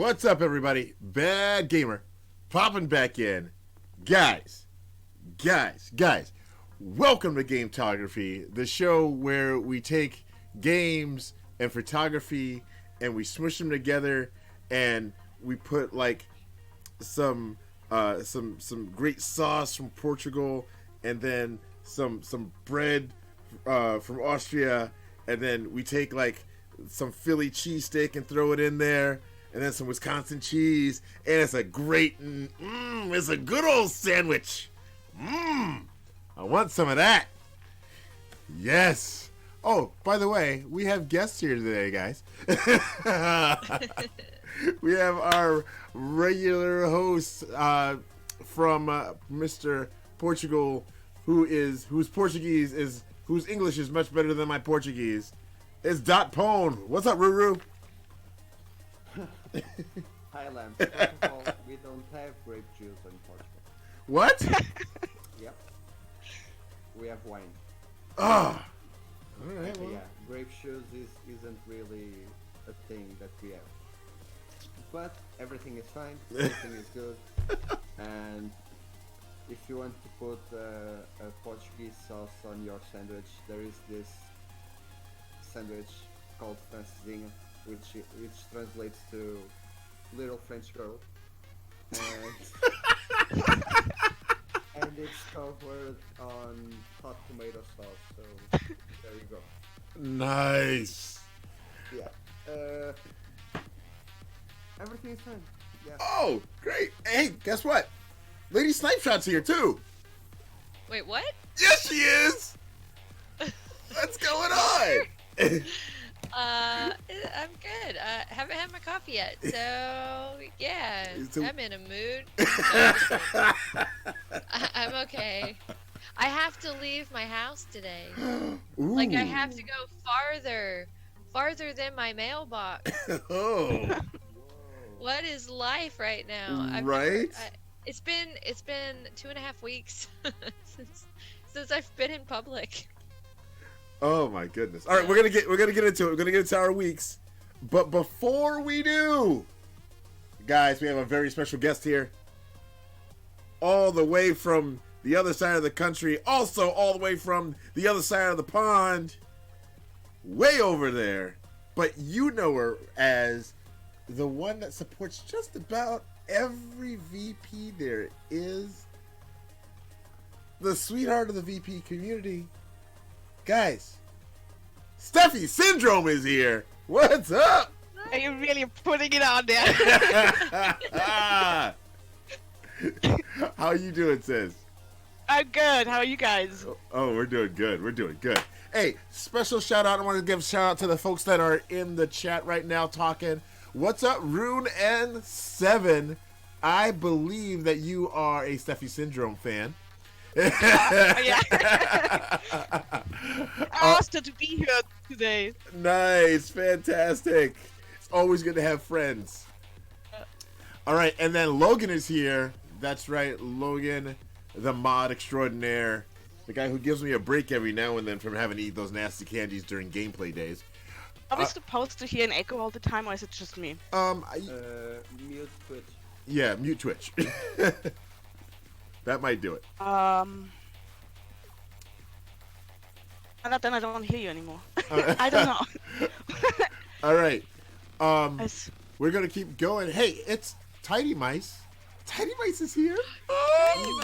What's up, everybody? Bad Gamer popping back in. Guys, welcome to Gametography, the show where we take games and photography and we smush them together and we put like some great sauce from Portugal and then some bread from Austria, and then we take like some Philly cheesesteak and throw it in there, and then some Wisconsin cheese, and it's a great, it's a good old sandwich. I want some of that. Yes. Oh, by the way, we have guests here today, guys. We have our regular host from Mr. Portugal, whose English is much better than my Portuguese. It's Dot Pone. What's up, Ruru? Hi, Lemme. First of all, we don't have grape juice in Portugal. What? Yep. We have wine. Oh. All right. Well. Yeah, grape juice isn't really a thing that we have. But everything is fine. Everything is good. And if you want to put a Portuguese sauce on your sandwich, there is this sandwich called francesinha, which translates to little French girl, and it's covered on hot tomato sauce. So there you go. Nice. Yeah. Everything is fine. Yeah. Oh, great. Hey, guess what? Lady Snipeshot's here too. Wait, what? Yes, she is. What's going on? I'm good. Haven't had my coffee yet, so yeah, I'm in a mood. I'm okay. I have to leave my house today. Like I have to go farther than my mailbox. Oh. What is life right now? Right? It's been 2.5 weeks since I've been in public. Oh my goodness! All right, we're gonna get into it. We're gonna get into our weeks, but before we do, guys, we have a very special guest here, all the way from the other side of the country, also all the way from the other side of the pond, way over there. But you know her as the one that supports just about every VP there is, the sweetheart of the VP community. Guys, Steffi Syndrome is here. What's up? Are you really putting it on there? How you doing, sis? I'm good. How are you guys? Oh, we're doing good. We're doing good. Hey, special shout out. I want to give a shout out to the folks that are in the chat right now talking. What's up, Rune N7? I believe that you are a Steffi Syndrome fan. Yeah. Awesome to be here today. Nice, fantastic. It's always good to have friends. All right, and then Logan is here. That's right, Logan, the mod extraordinaire, the guy who gives me a break every now and then from having to eat those nasty candies during gameplay days. Are we supposed to hear an echo all the time, or is it just me? Mute Twitch. Yeah, mute Twitch. That might do it. Then I don't hear you anymore. I don't know. All right. We're gonna keep going. Hey, it's Tidy Mice. Tidy Mice is here. Oh,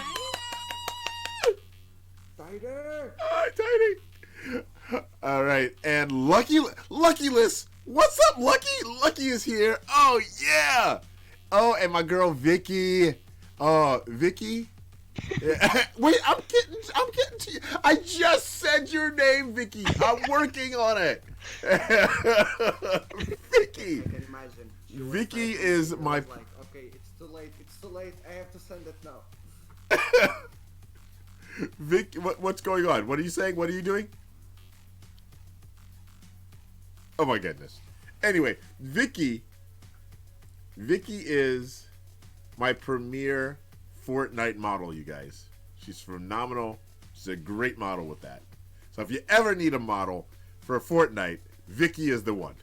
Spider! Hi, Tidy. All right, and Lucky List. What's up, Lucky? Lucky is here. Oh yeah. Oh, and my girl Vicky. Oh, Vicky. Wait, I'm getting to you. I just said your name, Vicky. I'm working on it. Vicky. I can imagine. Vicky is my. Like, okay, it's too late. I have to send it now. Vic, what's going on? What are you saying? What are you doing? Oh my goodness. Anyway, Vicky is my premier Fortnite model, you guys. She's phenomenal. She's a great model with that. So if you ever need a model for Fortnite, Vicky is the one.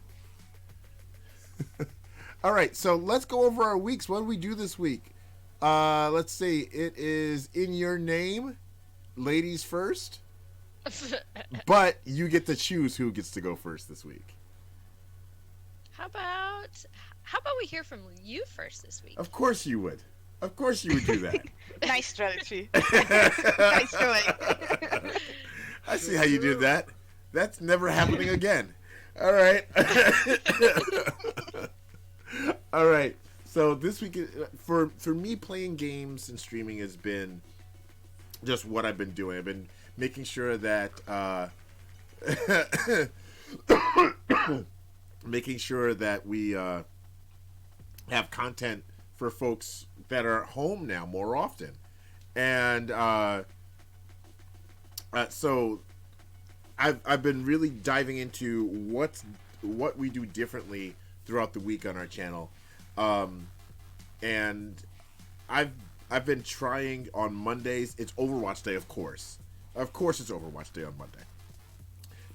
All right, so let's go over our weeks. What did we do this week? Let's see. It is In Your Name, ladies first. But you get to choose who gets to go first this week. How about we hear from you first this week? Of course you would. Of course you would do that. Nice strategy. Nice going. I see how you did that. That's never happening again. All right. All right. So this week, for me, playing games and streaming has been just what I've been doing. I've been making sure that we have content for folks that are at home now more often, and so I've been really diving into what we do differently throughout the week on our channel, and I've been trying on Mondays. It's Overwatch Day, of course. Of course, it's Overwatch Day on Monday.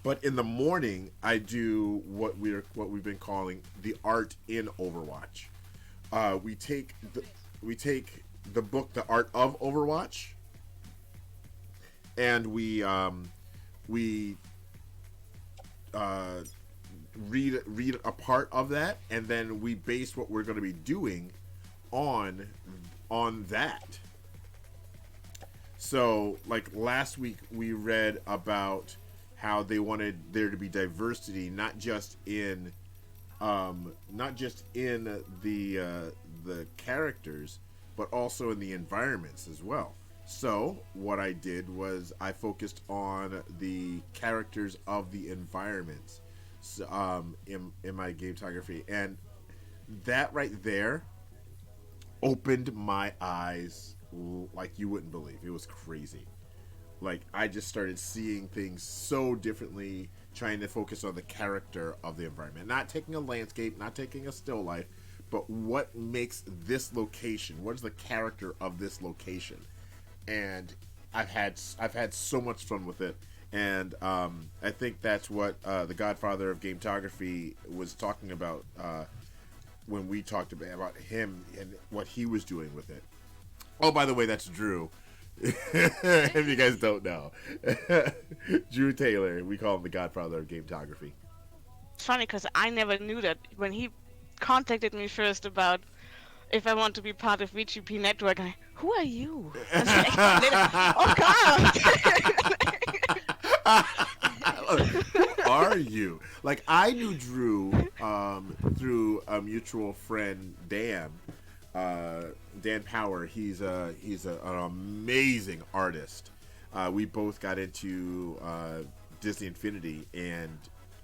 But in the morning, I do what we've been calling the art in Overwatch. We take the book, The Art of Overwatch, and we read a part of that, and then we base what we're going to be doing on that. So, like last week, we read about how they wanted there to be diversity, not just in the characters, but also in the environments as well. So what I did was I focused on the characters of the environments, in my Gametography, and that right there opened my eyes like you wouldn't believe. It was crazy. Like, I just started seeing things so differently, trying to focus on the character of the environment. Not taking a landscape, not taking a still life, but what makes this location, what is the character of this location? And I've had so much fun with it. And I think that's what the godfather of Gametography was talking about when we talked about him and what he was doing with it. Oh, by the way, that's Drew. If you guys don't know. Drew Taylor, we call him the godfather of Gametography. It's funny because I never knew that. When he contacted me first about if I want to be part of VGP Network, who are you? I was like, oh god! Who are you? Like, I knew Drew through a mutual friend, Dan. Dan Power. He's an amazing artist. We both got into Disney Infinity, and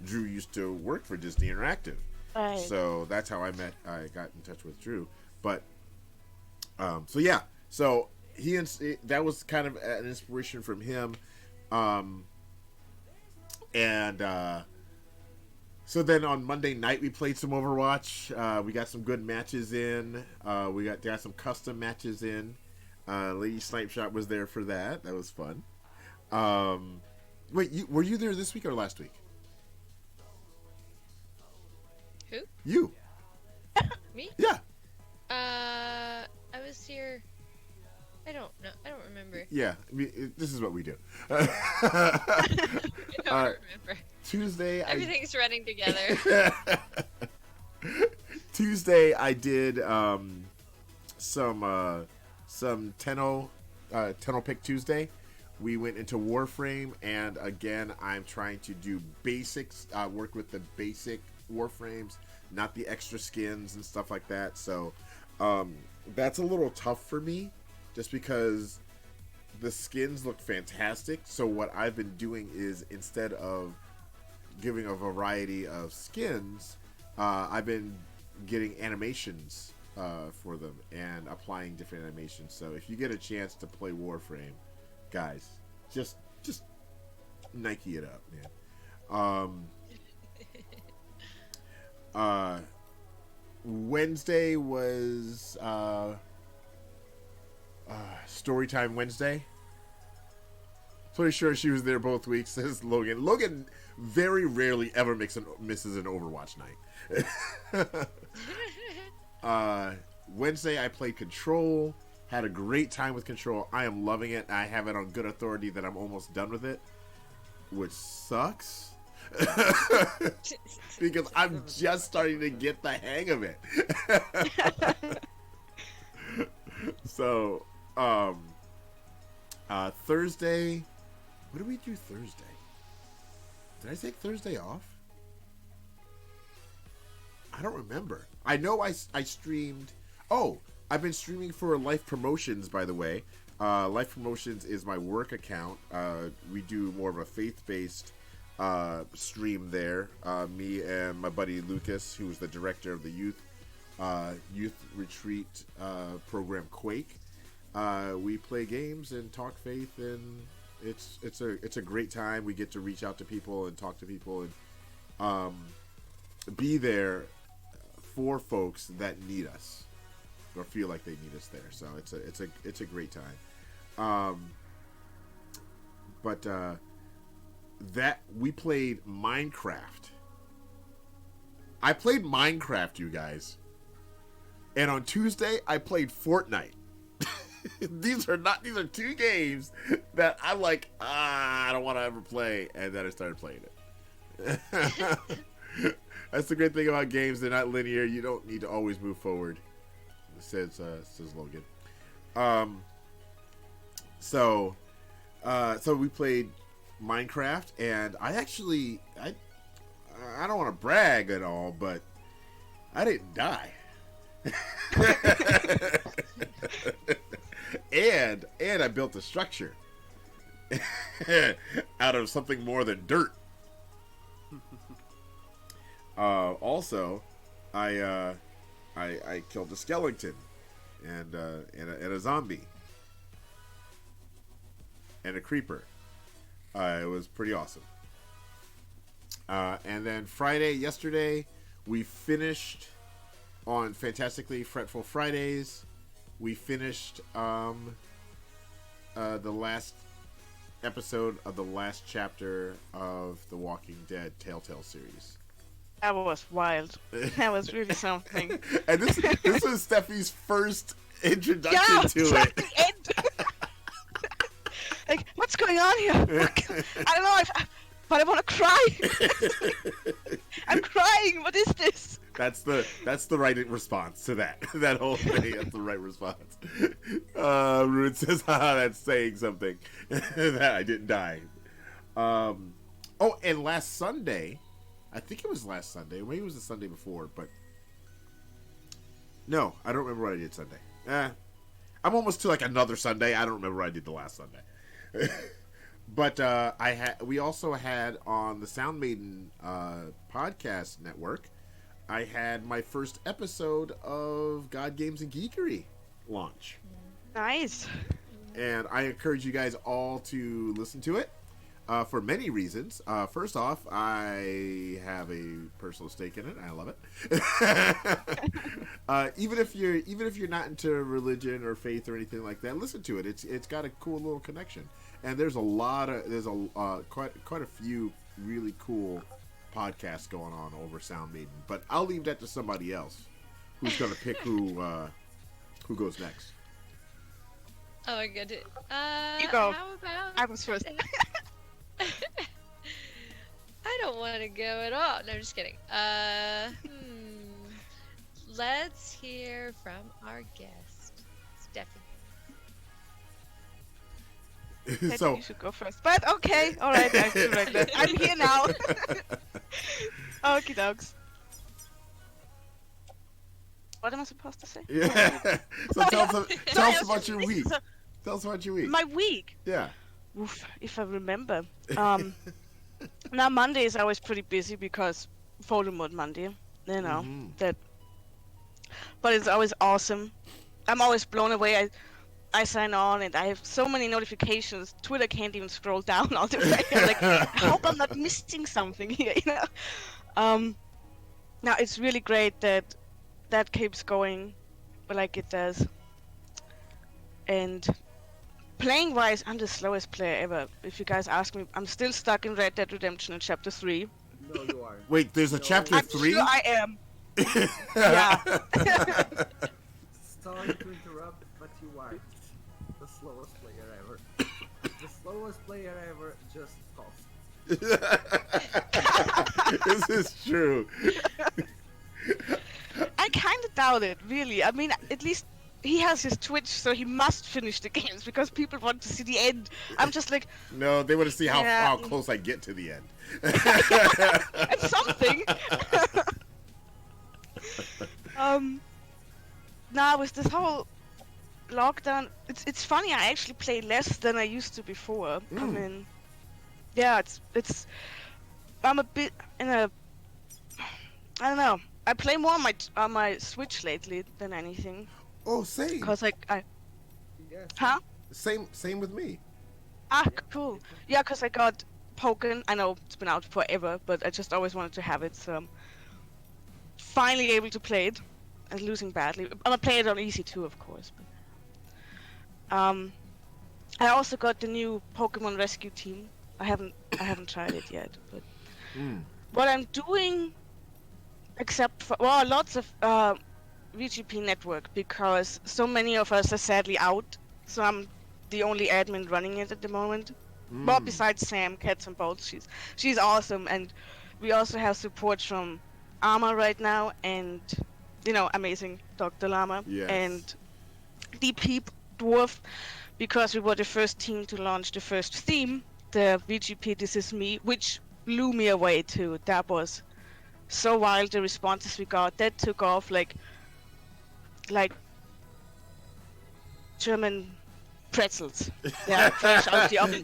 Drew used to work for Disney Interactive. Right. So that's how I got in touch with Drew. But so yeah, so that was kind of an inspiration from him, and so then on Monday night we played some Overwatch. We got some good matches in. We got some custom matches in. Lady Snipe Shot was there for that. That was fun. Wait, were you there this week or last week? Who? You. Me? Yeah. I was here. I don't know. I don't remember. Yeah. This is what we do. I don't remember. Tuesday. Everything's running together. Tuesday, I did some Tenno Pick Tuesday. We went into Warframe, and again, I'm trying to do basics. Work with the basic Warframes, not the extra skins and stuff like that. So that's a little tough for me, just because the skins look fantastic. So what I've been doing is, instead of giving a variety of skins, I've been getting animations for them and applying different animations. So if you get a chance to play Warframe, guys, just Nike it up, man. Wednesday was Storytime Wednesday. Pretty sure she was there both weeks, says Logan. Logan very rarely ever misses an Overwatch night. Wednesday I played Control. Had a great time with Control. I am loving it. I have it on good authority that I'm almost done with it, which sucks. Because I'm just starting to get the hang of it. So, Thursday, what did we do Thursday? Did I take Thursday off? I don't remember. I know I streamed. Oh, I've been streaming for Life Promotions, by the way. Life Promotions is my work account. We do more of a faith-based stream there. Me and my buddy Lucas, who was the director of the youth retreat program Quake. We play games and talk faith, and it's a great time. We get to reach out to people and talk to people and be there for folks that need us or feel like they need us there. So it's a great time. But that we played Minecraft. I played Minecraft, you guys. And on Tuesday I played Fortnite. These are two games that I'm like, I don't want to ever play, and then I started playing it. That's the great thing about games. They're not linear. You don't need to always move forward, says Logan. So we played Minecraft, and I don't want to brag at all, but I didn't die. and I built a structure out of something more than dirt. Also, I killed a skeleton and a zombie and a creeper. It was pretty awesome. And then yesterday, we finished on Fantastically Fretful Fridays. We finished the last episode of the last chapter of the Walking Dead Telltale series. That was wild. That was really something. And this was Steffi's first introduction to it. Like, what's going on here? I don't know, but I want to cry. I'm crying. What is this? That's the right response to that whole thing. That's the right response. Ruin says, that's saying something. That I didn't die. Oh, and last Sunday, I think it was last Sunday. Maybe it was the Sunday before, but no, I don't remember what I did Sunday. I'm almost to like another Sunday. I don't remember what I did the last Sunday. But we also had on the Sound Maiden podcast network, I had my first episode of God Games and Geekery launch. Nice. And I encourage you guys all to listen to it for many reasons. First off, I have a personal stake in it. I love it. Even if you're not into religion or faith or anything like that, listen to it. It's got a cool little connection. And there's quite a few really cool podcasts going on over Sound Maiden. But I'll leave that to somebody else who's going to pick who goes next. Oh my goodness. You go. How about... I was first. I don't want to go at all. No, I'm just kidding. Let's hear from our guest, Steffi. So You should go first. But okay, all right. I'm here now. Okie dokes. What am I supposed to say? yeah. So tell us about your week. So, Tell us about your week. my week. Yeah. Oof, if I remember. Now Monday is always pretty busy because Voldemort Monday, you know that. But it's always awesome. I'm always blown away. I sign on and I have so many notifications. Twitter can't even scroll down all the way. I'm like, I hope I'm not missing something here, you know. Now it's really great that keeps going like it does. And playing wise, I'm the slowest player ever. If you guys ask me, I'm still stuck in Red Dead Redemption in Chapter 3. No, you are. Wait, there's a chapter I'm 3? sure I am. Yeah. Sorry to interrupt, but you are the slowest player ever. The slowest player ever just coughed. This is true. I kind of doubt it, really. I mean, at least he has his Twitch, so he must finish the games because people want to see the end. I'm just like, No, they want to see how, Yeah. how close I get to the end. it's something. Now with this whole lockdown, it's funny. I actually play less than I used to before. I mean, yeah, it's. I'm a bit in a. I don't know. I play more on my Switch lately than anything. Oh, same. Cause like I. Yes. Huh? Same with me. Ah, cool. Yeah, cause I got Pokken. I know it's been out forever, but I just always wanted to have it. So I'm finally able to play it. And losing badly. I'm gonna play it on easy too, of course. But, I also got the new Pokemon Rescue Team. I haven't tried it yet, but what I'm doing, except for lots of VGP network because so many of us are sadly out. So I'm the only admin running it at the moment. Well, besides Sam, Cats and Bolts, she's awesome, and we also have support from Arma right now, and amazing Dr. Llama Yes. and DP Dwarf, because we were the first team to launch the first theme, the VGP This Is Me, which blew me away too. That was so wild, the responses we got. That took off like German pretzels. Yeah, fresh out the oven.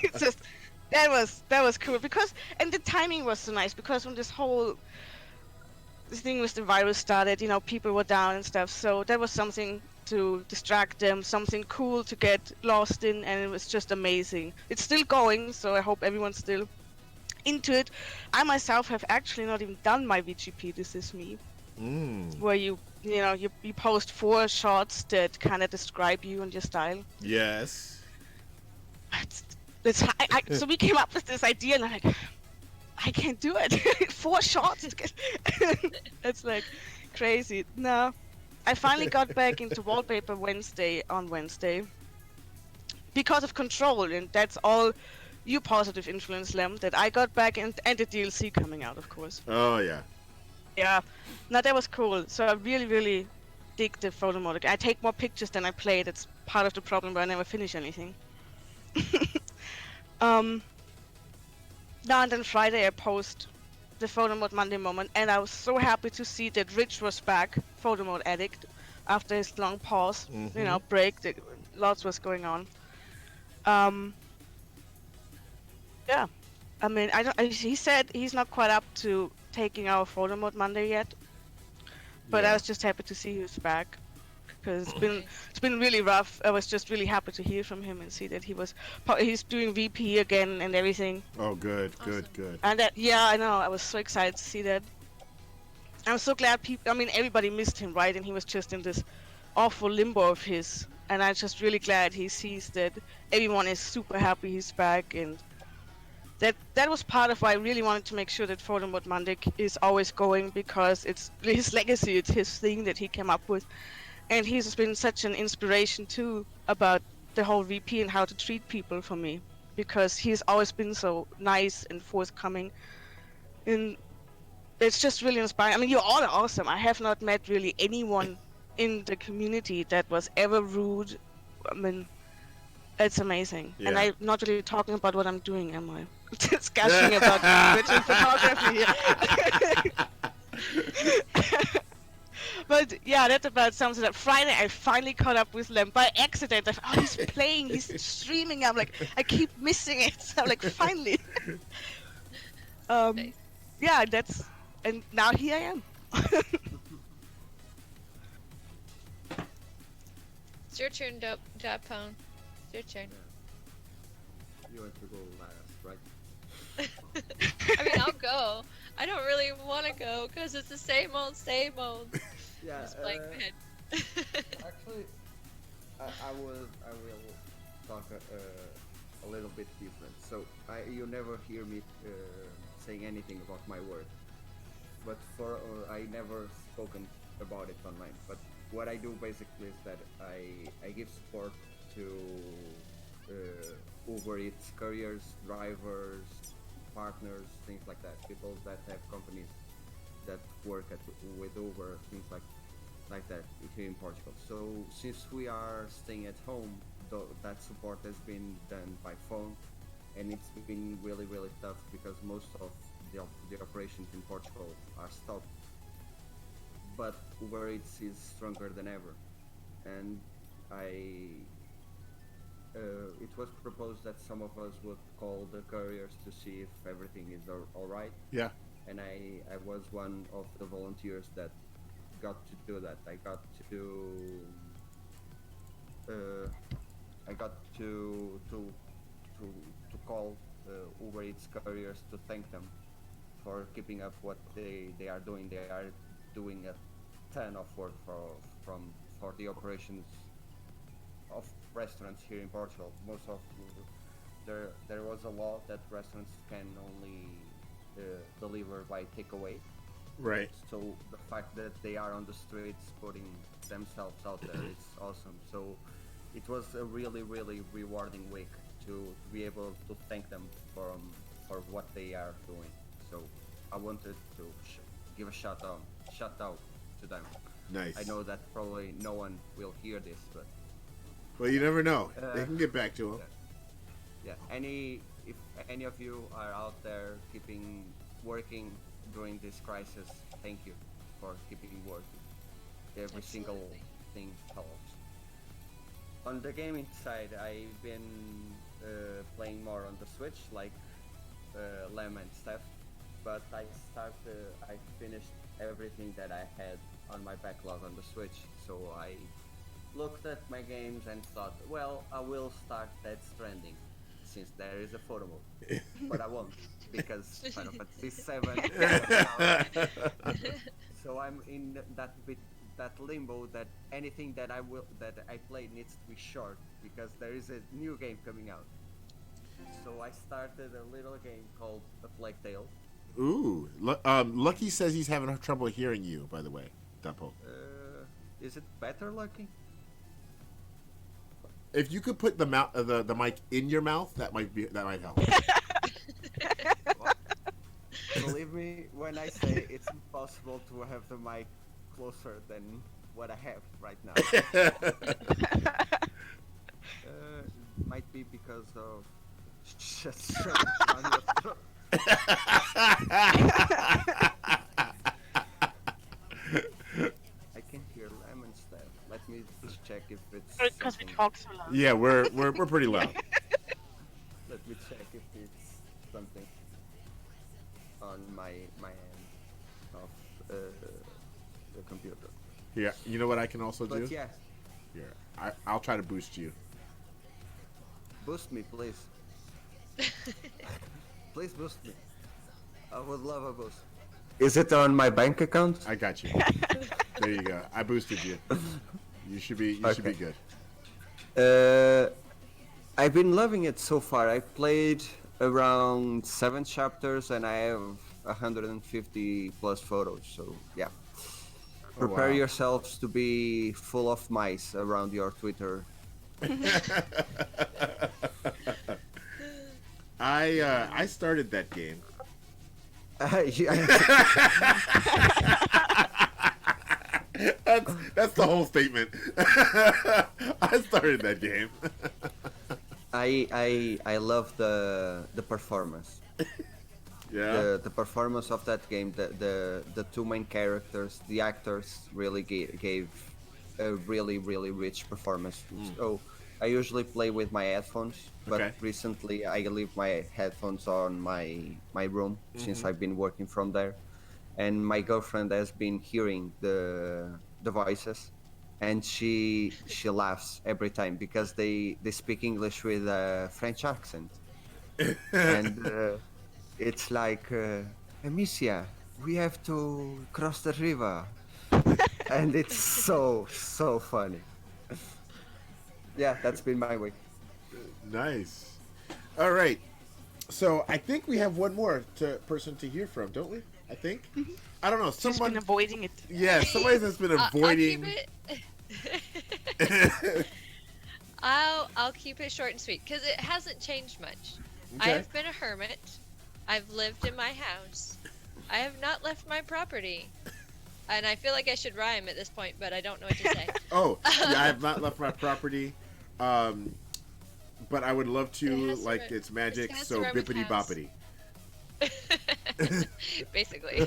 It's just that was cool because, and the timing was so nice because when this thing with the virus started, people were down and stuff. So that was something to distract them, something cool to get lost in, and it was just amazing. It's still going, so I hope everyone's still into it. I myself have actually not even done my VGP This Is Me, where you post 4 shots that kind of describe you and your style. Yes. So we came up with this idea, and I'm like, I can't do it. 4 shots. It's like crazy. No, I finally got back into Wallpaper on Wednesday because of Control, and that's all you positive influence, Lem, that I got back, and the DLC coming out, of course. Oh yeah. Yeah, no, that was cool. So I really, really dig the photo mode. I take more pictures than I play. That's part of the problem, but I never finish anything. Now and then Friday I post the photo mode Monday moment, and I was so happy to see that Rich was back, photo mode addict, after his long pause, break. Lots was going on. Yeah, I mean, he said he's not quite up to taking our photo mode Monday yet, but I was just happy to see he's back. Because it's been really rough. I was just really happy to hear from him and see that he's doing VP again and everything. Oh, good. And I know. I was so excited to see that. I'm so glad everybody missed him, right? And he was just in this awful limbo of his. And I'm just really glad he sees that everyone is super happy he's back. And that was part of why I really wanted to make sure that Photo Mode Monday is always going, because it's his legacy. It's his thing that he came up with. And he's been such an inspiration too about the whole VP and how to treat people for me, because he's always been so nice and forthcoming, and it's just really inspiring. I mean, you're all awesome. I have not met really anyone in the community that was ever rude. I mean, it's amazing. Yeah. And I'm not really talking about what I'm doing, am I? Discussing about virtual photography here. But yeah, that about sums it up. Friday, I finally caught up with Lem by accident. He's playing, he's streaming. I'm like, I keep missing it. So I'm like, finally. Nice. Yeah, and now here I am. It's your turn, Japone. It's your turn. You want to go last, right? I mean, I'll go. I don't really want to go because it's the same old, same old. Yeah. Just playing ahead. Actually, I will talk a little bit different. So you never hear me saying anything about my work. but for I never spoken about it online. But what I do basically is that I give support to Uber Eats couriers, drivers, partners, things like that. People that have companies that work with Uber, things like that here in Portugal. So since we are staying at home, that support has been done by phone, and it's been really tough because most of the operations in Portugal are stopped. But Uber Eats is stronger than ever, and I. It was proposed that some of us would call the couriers to see if everything is all right, Yeah. and I was one of the volunteers that got to do that. Uh, I got to call Uber Eats couriers to thank them for keeping up what they are doing. They are doing a ton of work for the operations of restaurants here in Portugal. Most of there was a law that restaurants can only deliver by takeaway. Right. So the fact that they are on the streets putting themselves out there, it's awesome. So it was a really rewarding week to be able to thank them for what they are doing. So I wanted to give a shout out to them. Nice. I know that probably no one will hear this, but Well, you never know. They can get back to him. yeah. If any of you are out there keeping working during this crisis, thank you for keeping working. Every single Absolutely. thing helps. On the gaming side, I've been playing more on the Switch, like Lemme and stuff. But I finished everything that I had on my backlog on the Switch. So I looked at my games and thought, well, I will start Dead Stranding, since there is a photo mode. But I won't, because Final Fantasy 7 is coming out. So I'm in that limbo that anything that I play needs to be short, because there is a new game coming out. So I started a little game called A Plague Tale. Ooh. Lucky says he's having trouble hearing you, by the way, Dumpo. Is it better, Lucky? If you could put the mic in your mouth, that might help. Believe me when I say it's impossible to have the mic closer than what I have right now. Might be because of just on your throat. I can hear Lemon stuff. Let me just check if it's Because we something. talk so loud. Yeah, we're pretty loud. Let me check if it's something on my end of the computer. Yeah, you know what I can also do? But yeah, Here, I'll try to boost you. boost me, please. Please boost me. I would love a boost. Is it on my bank account? I got you. There you go. I boosted you. You should be good. I've been loving it so far. I played around 7 chapters and I have 150 plus photos. So yeah, prepare wow. yourselves to be full of mice around your Twitter. I started that game. Yeah. That's the whole statement. I started that game. I love the performance. Yeah. The performance of that game, the two main characters, the actors really gave a really rich performance. So I usually play with my headphones, but Okay. recently I leave my headphones on my room since I've been working from there, and my girlfriend has been hearing the voices, and she laughs every time because they speak English with a French accent, and it's like Amicia, we have to cross the river, and it's so funny. Yeah, that's been my week. Nice. All right. So I think we have one more person to hear from, don't we? I think. I don't know. She's been Someone, avoiding it. yeah, somebody that's been avoiding. I'll keep it. I'll keep it short and sweet because it hasn't changed much. I Okay. have been a hermit. I've lived in my house. I have not left my property. And I feel like I should rhyme at this point, but I don't know what to say. Oh, yeah, I have not left my property. But I would love It to, has to like, run- it's magic, it has so to run with bippity house. boppity. Basically.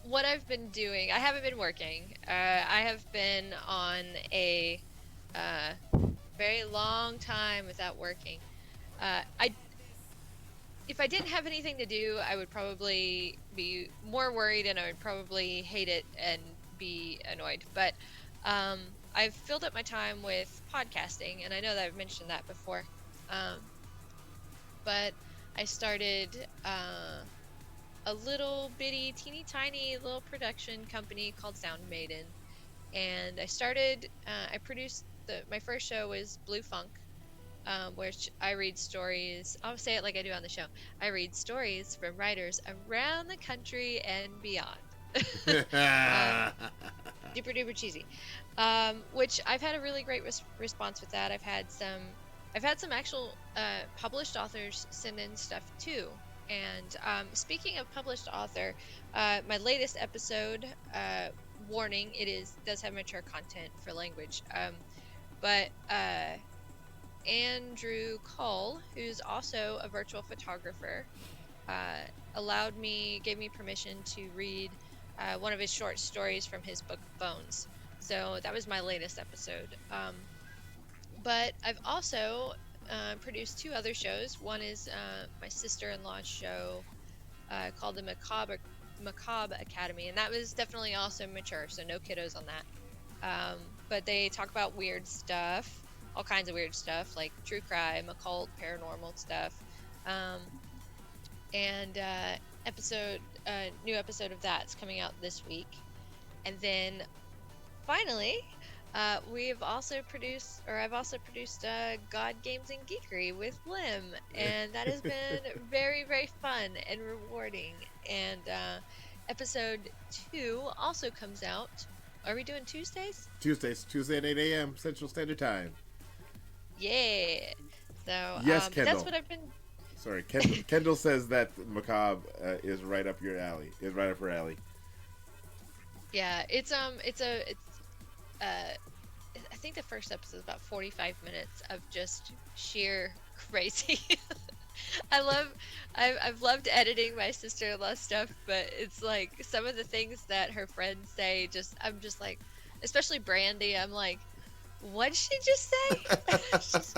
What I've been doing, I haven't been working. I have been on a very long time without working. If I didn't have anything to do, I would probably be more worried and I would probably hate it and be annoyed. But I've filled up my time with podcasting, and I know that I've mentioned that before. But I started a little bitty, teeny tiny little production company called Sound Maiden. And I produced, my first show was Blue Funk, which I read stories. I'll say it like I do on the show. I read stories from writers around the country and beyond. Super duper cheesy. Which I've had a really great response with that. I've had some actual published authors send in stuff too. And speaking of published author, my latest episode, warning, does have mature content for language. But Andrew Cole, who's also a virtual photographer, gave me permission to read one of his short stories from his book Bones. So that was my latest episode. But I've also produced two other shows. One is my sister-in-law's show called the Macabre Academy, and that was definitely also mature, so no kiddos on that. But they talk about weird stuff, all kinds of weird stuff, like true crime, occult, paranormal stuff. New episode of that's coming out this week. And then finally, I've also produced God Games and Geekery with Lemme, and that has been very, very fun and rewarding. And episode 2 also comes out. Are we doing Tuesdays? Tuesday at 8 a.m. Central Standard Time. Yeah. So Yes, Kendall. that's what I've been. Sorry, Kendall says that Macabre is right up your alley. Is right up her alley. Yeah, I think the first episode is about 45 minutes of just sheer crazy. I've loved editing my sister-in-law's stuff, but it's like some of the things that her friends say, I'm just like, especially Brandy, I'm like, what did she just say? she's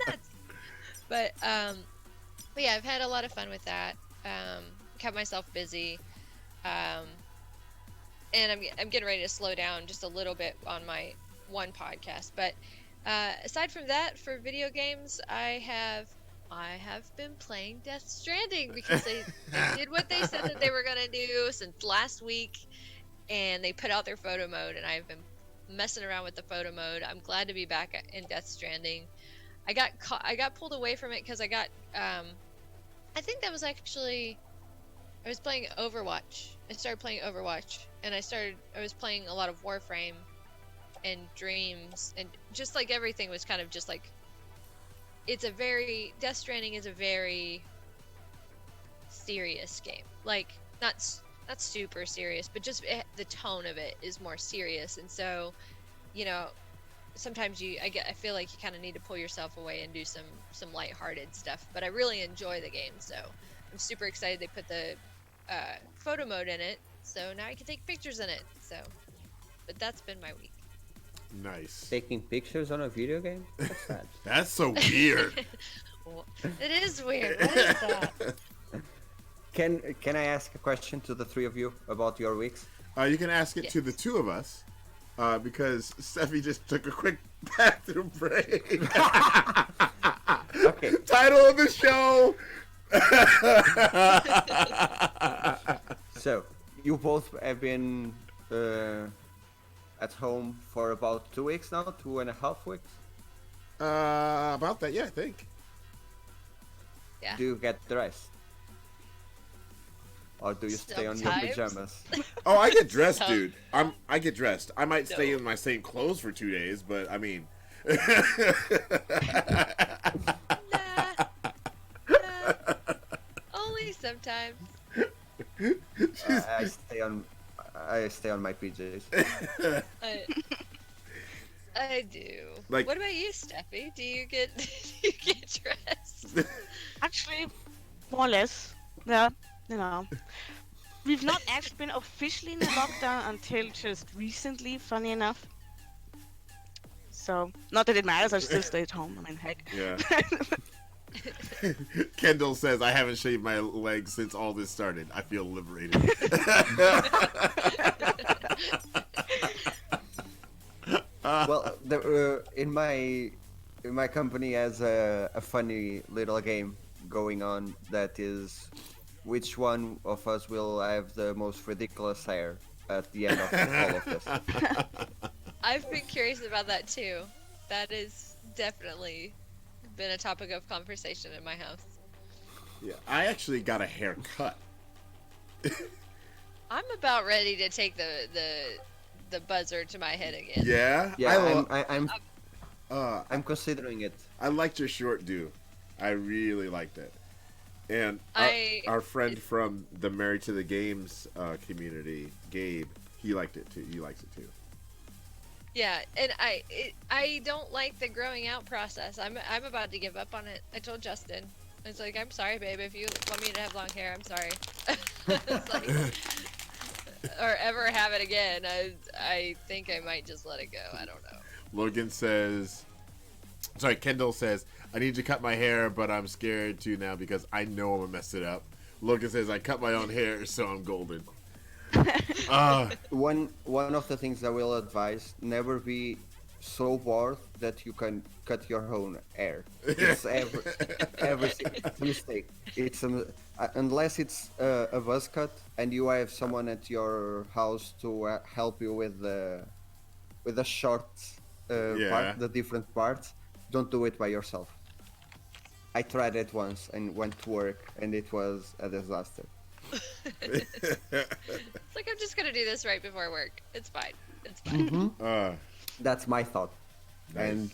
nuts. But yeah, I've had a lot of fun with that. Kept myself busy. And I'm getting ready to slow down just a little bit on my one podcast. But aside from that, for video games, I have been playing Death Stranding because they did what they said that they were gonna do since last week, and they put out their photo mode, and I've been messing around with the photo mode. I'm glad to be back in Death Stranding. I got pulled away from it because I got I think that was actually I was playing Overwatch. I started playing Overwatch, and I was playing a lot of Warframe and Dreams, and just like everything was kind of just like, Death Stranding is a very serious game. Like, not super serious, but just the tone of it is more serious. And so, sometimes I feel like you kind of need to pull yourself away and do some lighthearted stuff. But I really enjoy the game, so I'm super excited they put the photo mode in it, so now I can take pictures in it. But that's been my week. Nice. Taking pictures on a video game? What's that? That's so weird. Well, it is weird. What is that? Can I ask a question to the three of you about your weeks? You can ask it to the two of us, because Steffi just took a quick bathroom break. Okay. Title of the show. So, you both have been at home for about 2 weeks now, 2.5 weeks. About that, yeah, I think. Yeah. Do you get the rest? or do you stay on your Sometimes. pajamas? Oh, I get dressed, So- dude. I get dressed. I might stay No. in my same clothes for 2 days, but I mean. Nah, nah, only sometimes. I stay on my PJs. I, I do. Like- What about you, Steffi? Do you get do you get dressed? Actually, more or less. Yeah, you know. We've not actually been officially in a lockdown until just recently, funny enough. So, not that it matters, I still stay at home. I mean, heck. Yeah. Kendall says, I haven't shaved my legs since all this started. I feel liberated. Well, in my company has a funny little game going on that is which one of us will have the most ridiculous hair at the end of all of this. I've been curious about that too. That is definitely been a topic of conversation in my house. Yeah, I actually got a haircut. I'm about ready to take the buzzer to my head again. Yeah? Yeah, uh, I'm considering it. I liked your short do. I really liked it. And our friend from the Married to the Games community, Gabe, he liked it too. He likes it too. Yeah, and I don't like the growing out process. I'm about to give up on it. I told Justin. It's like, I'm sorry, babe. If you want me to have long hair, I'm sorry. It's like, or ever have it again. I think I might just let it go. I don't know. Logan says, sorry, Kendall says, I need to cut my hair, but I'm scared to now because I know I'm gonna mess it up. Logan says, I cut my own hair, so I'm golden. One of the things I will advise: never be so bored that you can cut your own hair. It's it's a mistake. Unless it's a buzz cut and you have someone at your house to help you with the short part, the different parts. Don't do it by yourself. I tried it once and went to work, and it was a disaster. It's like, I'm just gonna do this right before work. It's fine. It's fine. That's my thought. Nice. And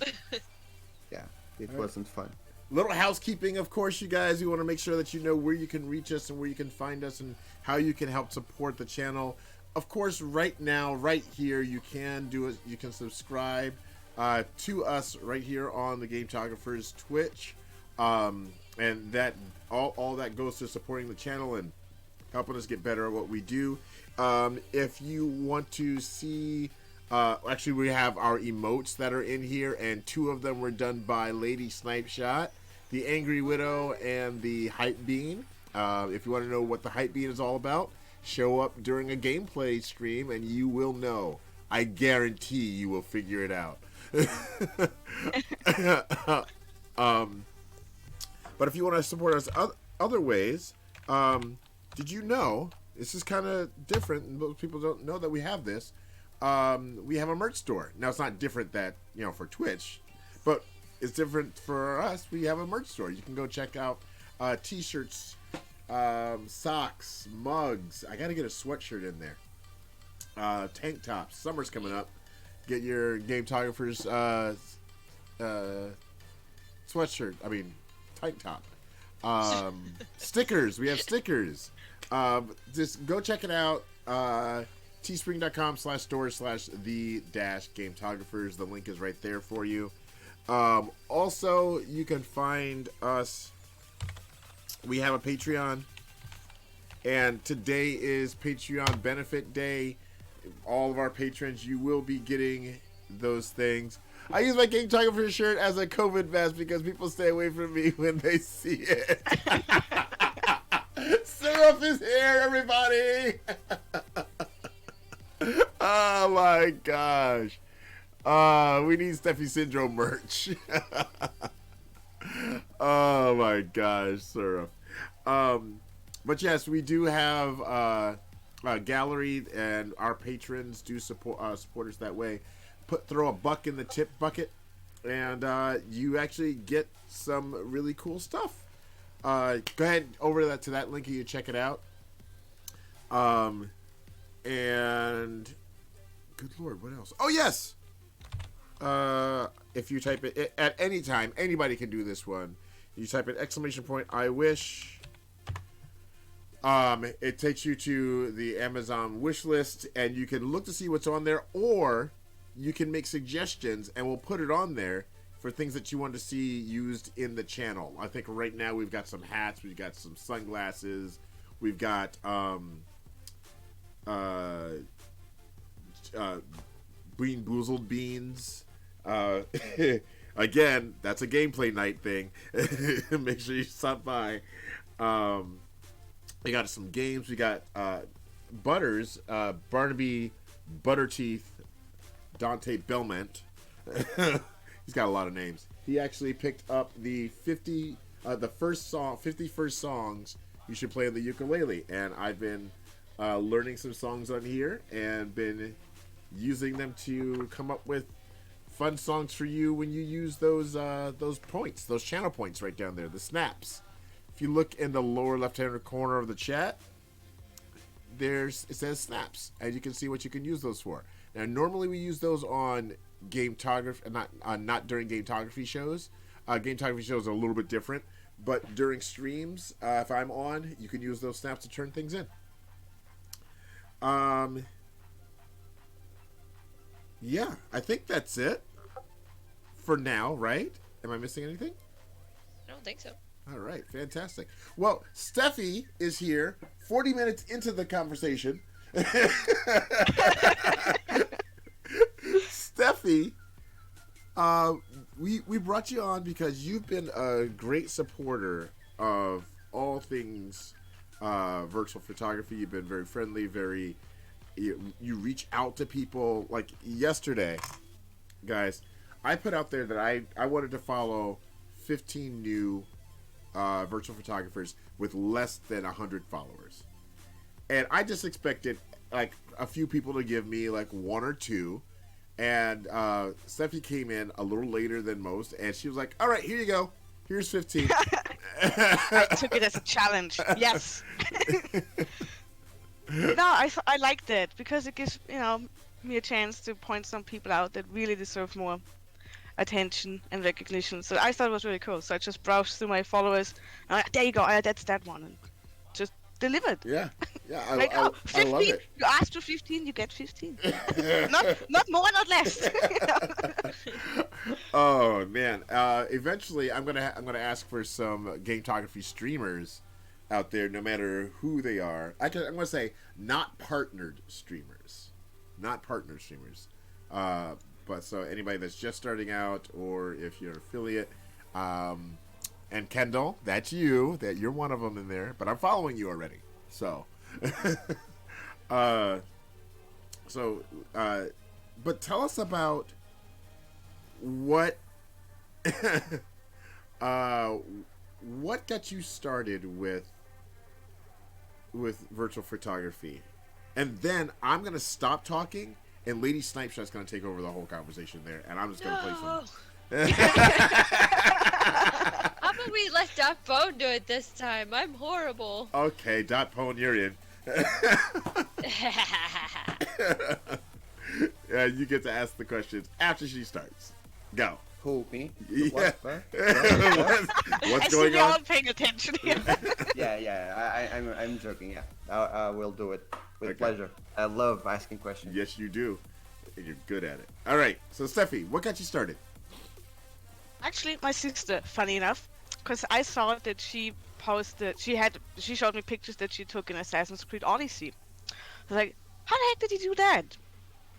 yeah, it wasn't fun. Little housekeeping, of course, you guys. We want to make sure that you know where you can reach us and where you can find us and how you can help support the channel. Of course, right now, right here, you can do it. You can subscribe to us right here on the Gametographer's Twitch, and that all that goes to supporting the channel and helping us get better at what we do. If you want to see, actually, we have our emotes that are in here, and 2 of them were done by Lady Snipe Shot, the Angry Widow, and the Hype Bean. If you want to know what the Hype Bean is all about, show up during a gameplay stream and you will know. I guarantee you will figure it out. But if you want to support us other ways, did you know, this is kind of different, and most people don't know that we have this. We have a merch store. Now, it's not different that, for Twitch, but it's different for us. We have a merch store. You can go check out t-shirts, socks, mugs. I got to get a sweatshirt in there. Tank tops. Summer's coming up. Get your Gametographer's sweatshirt. I mean, tank top. Stickers. We have stickers. Just go check it out. teespring.com/store/the-gametographers. The link is right there for you. Also, you can find us. We have a Patreon, and today is Patreon benefit day. All of our patrons, you will be getting those things. I use my Gametographer shirt as a COVID mask because people stay away from me when they see it. Syrup is here, everybody! Oh my gosh. We need Steffi Syndrome merch. Oh my gosh, Syrup. But yes, we do have a gallery, and our patrons do support us that way. Throw a buck in the tip bucket, and you actually get some really cool stuff. Go ahead over to that link and you check it out. And good Lord, what else? Oh yes. If you type it at any time, anybody can do this one. You type in ! I wish. It takes you to the Amazon wish list, and you can look to see what's on there, or you can make suggestions, and we'll put it on there for things that you want to see used in the channel. I think right now we've got some hats, we've got some sunglasses, we've got Bean Boozled beans. Again, that's a gameplay night thing. Make sure you stop by. We got some games. We got Butters, Barnaby Butterteeth, Dante Belmont. He's got a lot of names. He actually picked up the 51st songs you should play on the ukulele, and I've been learning some songs on here and been using them to come up with fun songs for you when you use those points, those channel points right down there, the snaps. If you look in the lower left-hand corner of the chat, it says snaps, and you can see what you can use those for. Now, normally we use those on Gametography, not during Gametography shows. Gametography shows are a little bit different, but during streams, if I'm on, you can use those snaps to turn things in. Yeah, I think that's it for now, right? Am I missing anything? I don't think so. All right, fantastic. Well, Steffi is here, 40 minutes into the conversation. Steffi, we brought you on because you've been a great supporter of all things virtual photography. You've been very friendly, you reach out to people. Like yesterday, guys, I put out there that I wanted to follow 15 new virtual photographers with less than 100 followers, and I just expected like a few people to give me like one or two, and Steffi came in a little later than most, and she was like, all right, here you go, here's 15. I took it as a challenge. Yes. No, I like that because it gives me a chance to point some people out that really deserve more attention and recognition. So I thought it was really cool. So I just browsed through my followers. And there you go. That's that one, and just delivered. Yeah. Like, I 15. love it. You asked for 15, you get 15. not more, not less. Oh man! Eventually, I'm gonna ask for some Gametography streamers out there, no matter who they are. I'm gonna say not partnered streamers. But so anybody that's just starting out, or if you're an affiliate, and Kendall, that's you. That you're one of them in there. But I'm following you already. So, but tell us about what what got you started with virtual photography, and then I'm gonna stop talking. And Lady Snipeshot's going to take over the whole conversation there. And I'm just going to play some. How about we let Doc Bone do it this time? I'm horrible. Okay, Dot Pone, you're in. Yeah, you get to ask the questions after she starts. Go. Who, me? Yeah. What? What's going We're all on? paying attention here. Yeah. I'm joking. Yeah, I will do it with pleasure. I love asking questions. Yes, you do. And you're good at it. All right. So, Steffi, what got you started? Actually, my sister, funny enough, because I saw that she posted, she showed me pictures that she took in Assassin's Creed Odyssey. I was like, how the heck did you do that?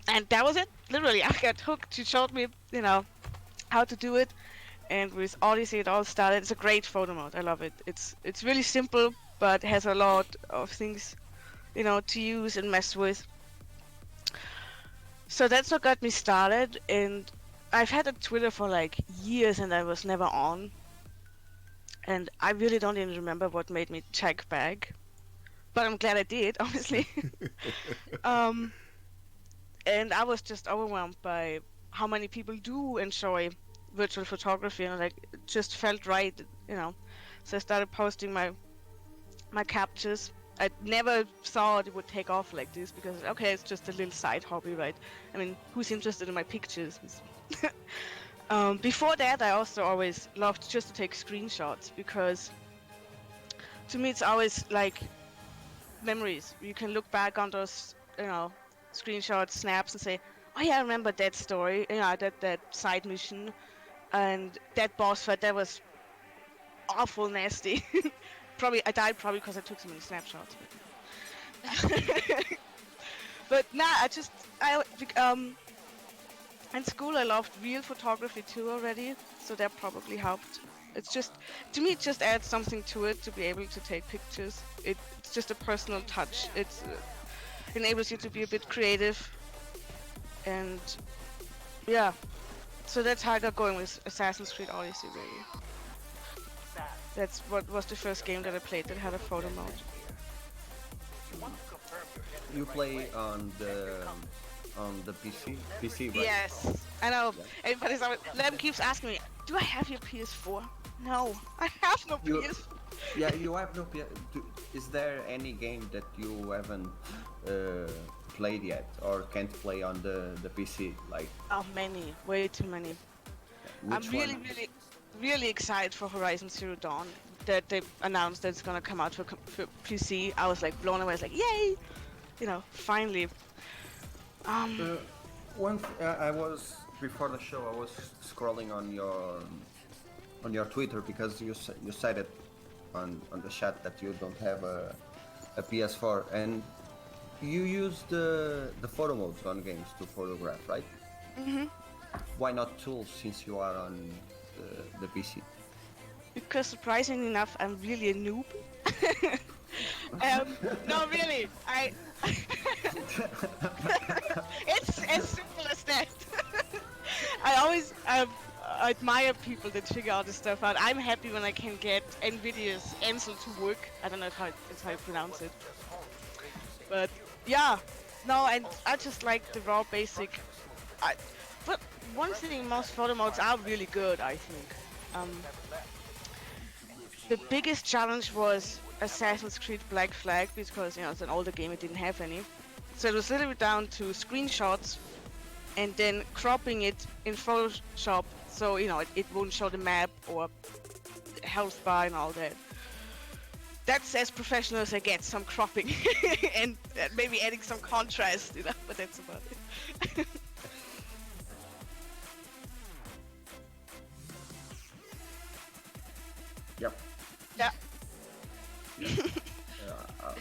And that was it. Literally, I got hooked. She showed me, how to do it. And with Odyssey, it all started. It's a great photo mode. I love it. It's really simple, but has a lot of things, to use and mess with. So that's what got me started. And I've had a Twitter for like years, and I was never on. And I really don't even remember what made me check back. But I'm glad I did, honestly. And I was just overwhelmed by how many people do enjoy virtual photography, and it just felt right, So I started posting my captures, I never thought it would take off like this because, okay, it's just a little side hobby, right? I mean, who's interested in my pictures? Before that, I also always loved just to take screenshots because to me it's always like memories. You can look back on those, screenshots, snaps, and say, "Oh yeah, I remember that story. That side mission and that boss fight. That was awful nasty." Probably I died because I took so many snapshots. But nah, in school I loved real photography too already, so that probably helped. It's just, to me, it just adds something to it to be able to take pictures. It's just a personal touch. It enables you to be a bit creative, and yeah. So that's how I got going with Assassin's Creed Odyssey, really. That's what was the first game that I played that had a photo mode. You play on the PC, right? Yes, I know. Everybody's always, Lem keeps asking me, "Do I have your PS4?" No, I have no You- PS4. Yeah, you have no. Is there any game that you haven't played yet or can't play on the PC? Like Oh, many, way too many. I'm which really, one? really, really excited for Horizon Zero Dawn. That they announced that it's gonna come out for PC. I was like blown away. I was like, yay! Finally. I was before the show. I was scrolling on your Twitter because you said it on the chat that you don't have a PS4 and you use the photo modes on games to photograph, right? Mhm. Why not tools since you are on the PC? Because surprisingly enough, I'm really a noob. No, really, it's as simple as that. I always admire people that figure all this stuff out. I'm happy when I can get NVIDIA's Ansel to work. I don't know that's how you pronounce it. But yeah, no, and I just like the raw basic. But one thing, most photo modes are really good, I think. The biggest challenge was Assassin's Creed Black Flag because it's an older game, it didn't have any. So it was literally down to screenshots and then cropping it in Photoshop so it won't show the map or health bar and all that. That's as professional as I get, some cropping and maybe adding some contrast, but that's about it. Yep. Yeah. Uh,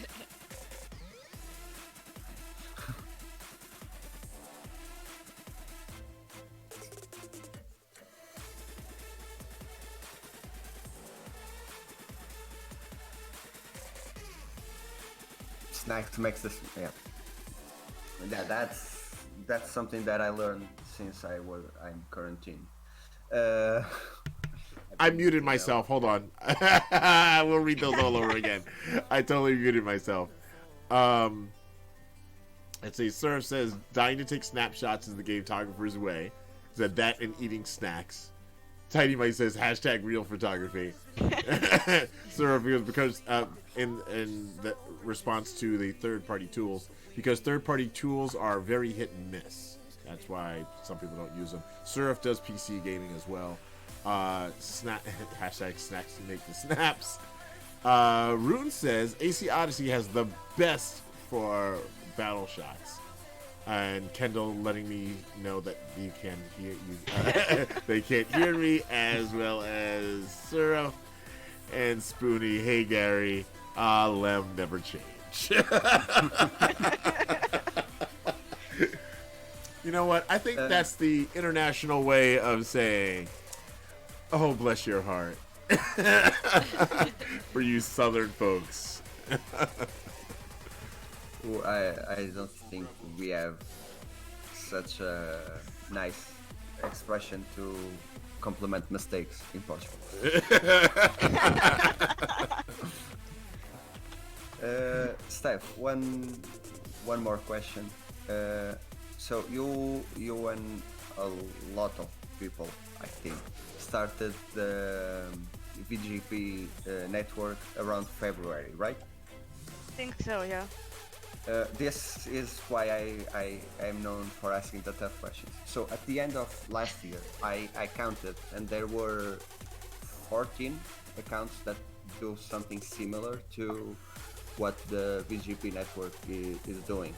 Snacks makes this. Yeah. That's something that I learned since I'm quarantined. Uh, I muted myself. Hold on. We'll read those all over again. I totally muted myself. Let's see. Surf says, dying to take snapshots is the Gametographer's way. Said that and eating snacks. Tiny Mike says, hashtag real photography. Surf because in the response to the third-party tools, because third-party tools are very hit and miss. That's why some people don't use them. Surf does PC gaming as well. Hashtag snacks to make the snaps. Rune says AC Odyssey has the best for battle shots, and Kendall letting me know that you can hear you. They can't hear me, as well as Surf and Spoonie. Hey Gary, Lem never change. You know what? I think that's the international way of saying, "Oh, bless your heart," for you Southern folks. I don't think we have such a nice expression to compliment mistakes in Portugal. Steph, one more question. So you and a lot of people, I think, started the VGP network around February, right? think so, yeah. This is why I am known for asking the tough questions. So at the end of last year, I counted, and there were 14 accounts that do something similar to what the VGP network is doing.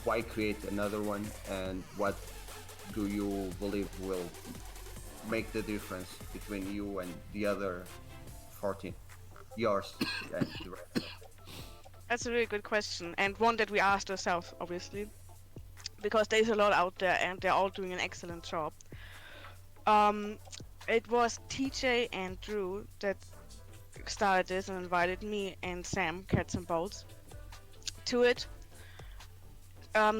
Why create another one, and what do you believe will make the difference between you and the other 14? Yours and the rest. That's a really good question, and one that we asked ourselves, obviously, because there's a lot out there, and they're all doing an excellent job. It was TJ and Drew that started this and invited me and Sam, Cats and Bolts, to it.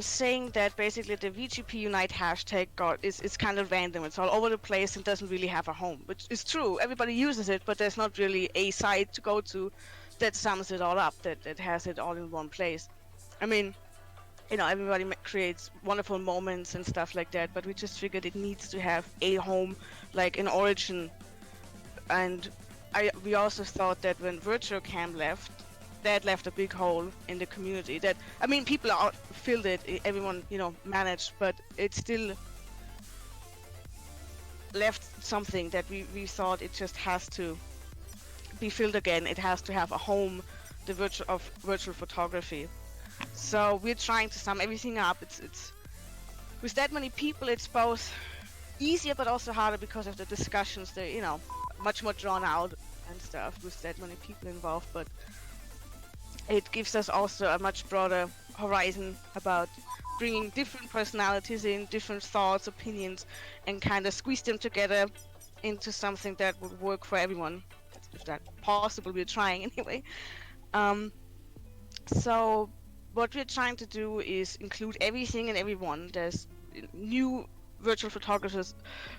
Saying that basically the VGP Unite hashtag is kind of random. It's all over the place and doesn't really have a home, which is true. Everybody uses it, but there's not really a site to go to that sums it all up, that has it all in one place. I mean, everybody creates wonderful moments and stuff like that, but we just figured it needs to have a home, like an origin. And we also thought that when Virtual Cam left, that left a big hole in the community. That, I mean, people filled it, everyone, managed, but it still left something that we thought it just has to be filled again. It has to have a home, the virtual photography. So we're trying to sum everything up. It's with that many people, it's both easier but also harder because of the discussions. They're much more drawn out and stuff with that many people involved. But it gives us also a much broader horizon about bringing different personalities in, different thoughts, opinions, and kind of squeeze them together into something that would work for everyone. If that's possible, we're trying anyway. So what we're trying to do is include everything and everyone. There's new virtual photographers,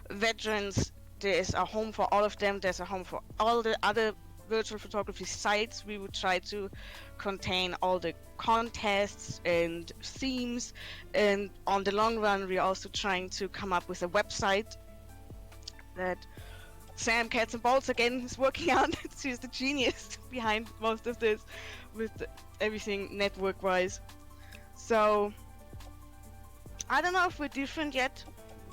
veterans. There's a home for all of them. There's a home for all the other virtual photography sites. We would try to contain all the contests and themes, and on the long run we're also trying to come up with a website that Sam, Cats and Bolts again is working on. She's the genius behind most of this with everything network wise. So I don't know if we're different yet.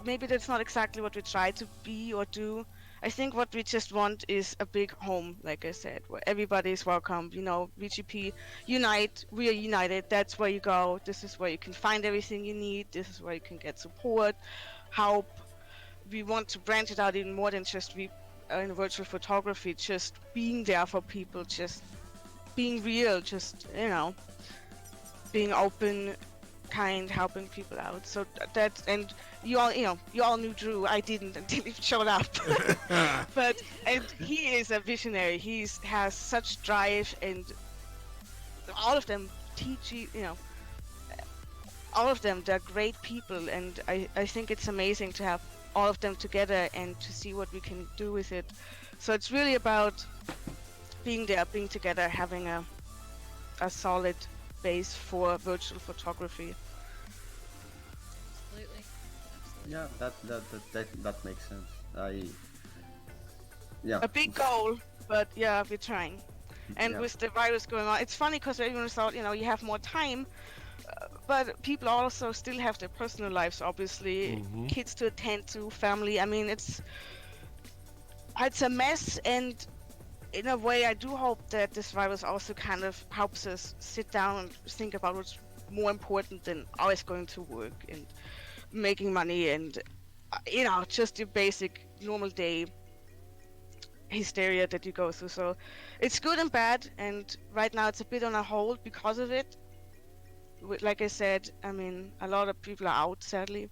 Maybe that's not exactly what we try to be or do. I think what we just want is a big home, like I said, where everybody is welcome. VGP Unite, we are united. That's where you go. This is where you can find everything you need. This is where you can get support, help. We want to branch it out even more than just in virtual photography, just being there for people, just being real, just being open, kind, helping people out. So that's, and you all knew Drew. I didn't until he showed up. and he is a visionary. He has such drive, and all of them all of them, they're great people, and I think it's amazing to have all of them together and to see what we can do with it. So it's really about being there, being together, having a solid base for virtual photography. Absolutely. Yeah, that makes sense. A big goal, but yeah, we're trying. And with the virus going on, it's funny because everyone thought, you have more time, but people also still have their personal lives, obviously, kids to attend to, family. I mean, it's a mess, and in a way, I do hope that this virus also kind of helps us sit down and think about what's more important than always going to work and making money and, just your basic normal day hysteria that you go through. So it's good and bad, and right now it's a bit on a hold because of it. Like I said, I mean, a lot of people are out, sadly.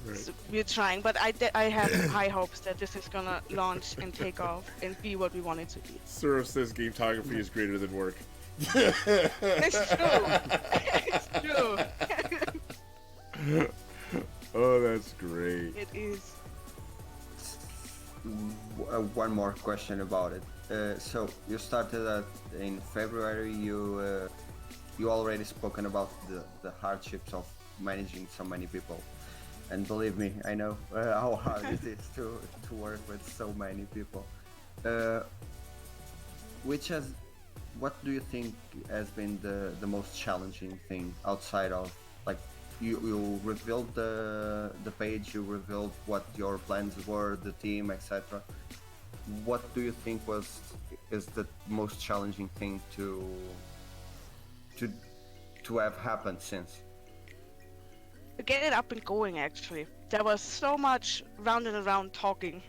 Right. So we're trying, but I have high hopes that this is gonna launch and take off and be what we want it to be. Surf says gametography is greater than work. It's true. It's true. Oh, that's great. It is. One more question about it. So you started in February. You already spoken about the hardships of managing so many people, and believe me, I know how hard it is to work with so many people. Which has what do you think has been the most challenging thing outside of, like, you revealed the page, you revealed what your plans were, the team, etc. What do you think is the most challenging thing to to have happened since? To get it up and going, actually. There was so much round and around talking.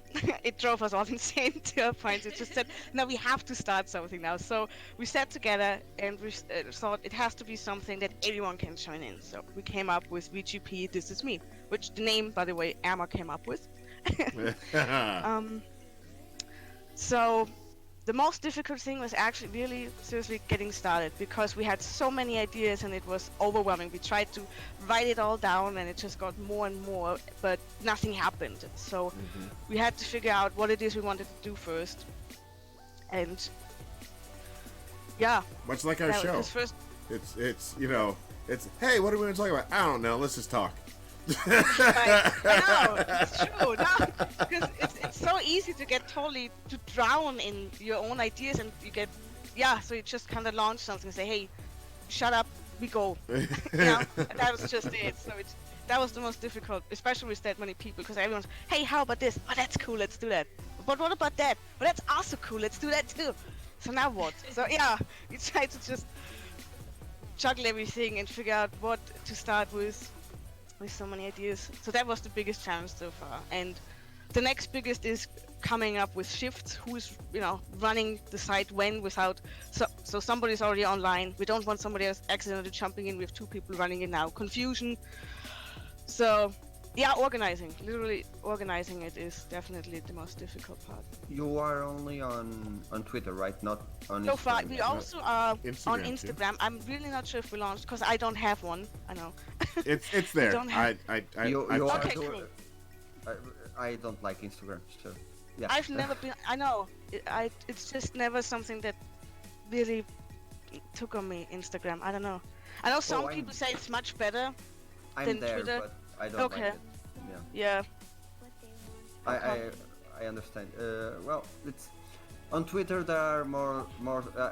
It drove us all insane to a point. It just said, no, we have to start something now. So we sat together and we thought it has to be something that everyone can join in. So we came up with VGP This Is Me, which the name, by the way, Emma came up with. So the most difficult thing was actually really seriously getting started, because we had so many ideas and it was overwhelming. We tried to write it all down and it just got more and more, but nothing happened. So we had to figure out what it is we wanted to do first. And yeah, much like our show. It's you know, it's, hey, what are we going to talk about? I don't know. Let's just talk. Right. I know, it's true. No, because it's so easy to get totally to drown in your own ideas, and you get so you just kind of launch something and say, hey, shut up, we go. And that was just it. So that was the most difficult, especially with that many people, because everyone's, hey, how about this? Oh, that's cool, let's do that. But what about that? Well, that's also cool, let's do that too. So now what? So yeah, you try to just juggle everything and figure out what to start with so many ideas. So that was the biggest challenge so far. And the next biggest is coming up with shifts, who's running the site when, without so somebody's already online. We don't want somebody else accidentally jumping in. We have two people running it now. Confusion. So yeah, literally organizing it is definitely the most difficult part. You are only on Twitter, right? Not on so Instagram. far we also are on Instagram, Instagram. I'm really not sure if we launched, because I don't have one. I know. It's there. Okay, cool. I don't like Instagram, so yeah. I've never been. I know. It's just never something that really took on me. Instagram. I don't know. I know some people say it's much better than there, Twitter. but I don't like it. Yeah. I understand. Well, it's on Twitter there are more,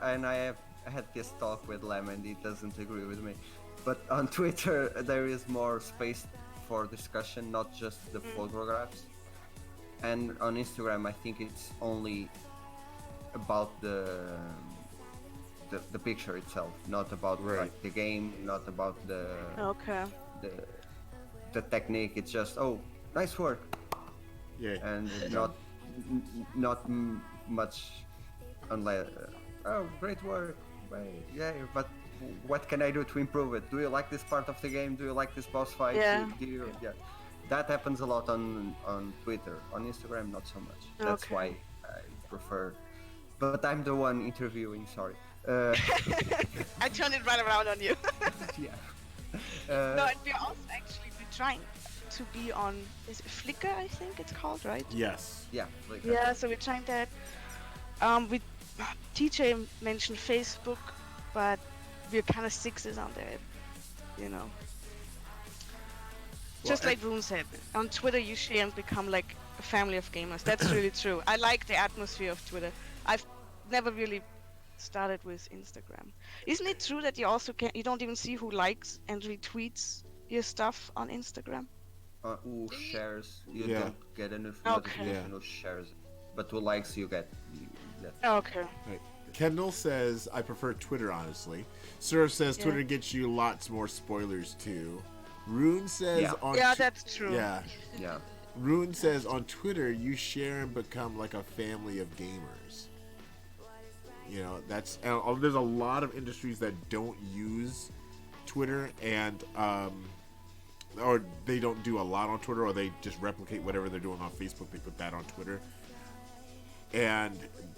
and I had this talk with Lemme and he doesn't agree with me. But on Twitter there is more space for discussion, not just the photographs. And on Instagram I think it's only about the picture itself, not about like the game, not about the technique. It's just, oh, nice work. Yeah. And not much unless oh, great work. Yeah, but what can I do to improve it? Do you like this part of the game? Do you like this boss fight? Yeah. That happens a lot on Twitter. On Instagram, not so much. That's why I prefer. But I'm the one interviewing. Sorry. I turned it right around on you. Yeah. No, and we're also actually trying to be on, is it Flickr, I think it's called, right? Yes. Yeah. Like yeah, so we're trying that. We TJ mentioned Facebook, but we're kind of sixes on there, Just like Rune said, on Twitter you share and become like a family of gamers. That's really true. I like the atmosphere of Twitter. I've never really started with Instagram. Isn't it true that you don't even see who likes and retweets your stuff on Instagram? Who shares? You don't get a notification who shares, but who likes you get. Okay. Right. Kendall says, I prefer Twitter, honestly. Surf says Twitter gets you lots more spoilers too. Rune says that's true. Yeah. Rune says on Twitter you share and become like a family of gamers. That's there's a lot of industries that don't use Twitter and or they don't do a lot on Twitter, or they just replicate whatever they're doing on Facebook. They put that on Twitter.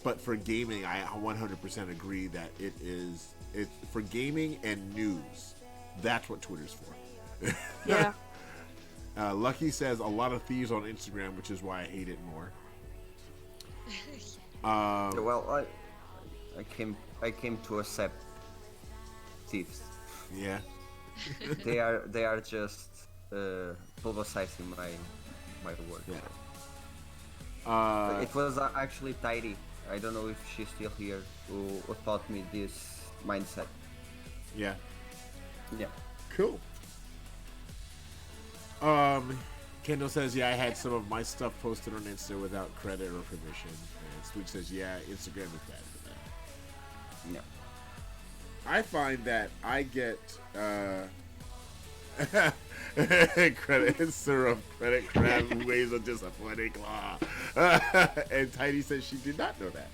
But for gaming, I 100% agree that it's for gaming and news. That's what Twitter's for. Yeah. Lucky says a lot of thieves on Instagram, which is why I hate it more. Well, I came to accept thieves. Yeah. they are just publicizing my work. Yeah. It was actually tidy. I don't know if she's still here, who taught me this mindset. Yeah. Yeah. Cool. Kendall says, yeah, I had some of my stuff posted on Insta without credit or permission. And Spook says, yeah, Instagram is bad for that. Yeah. I find that I get credit syrup, credit crab ways of disappointing claw. And Tiny says she did not know that.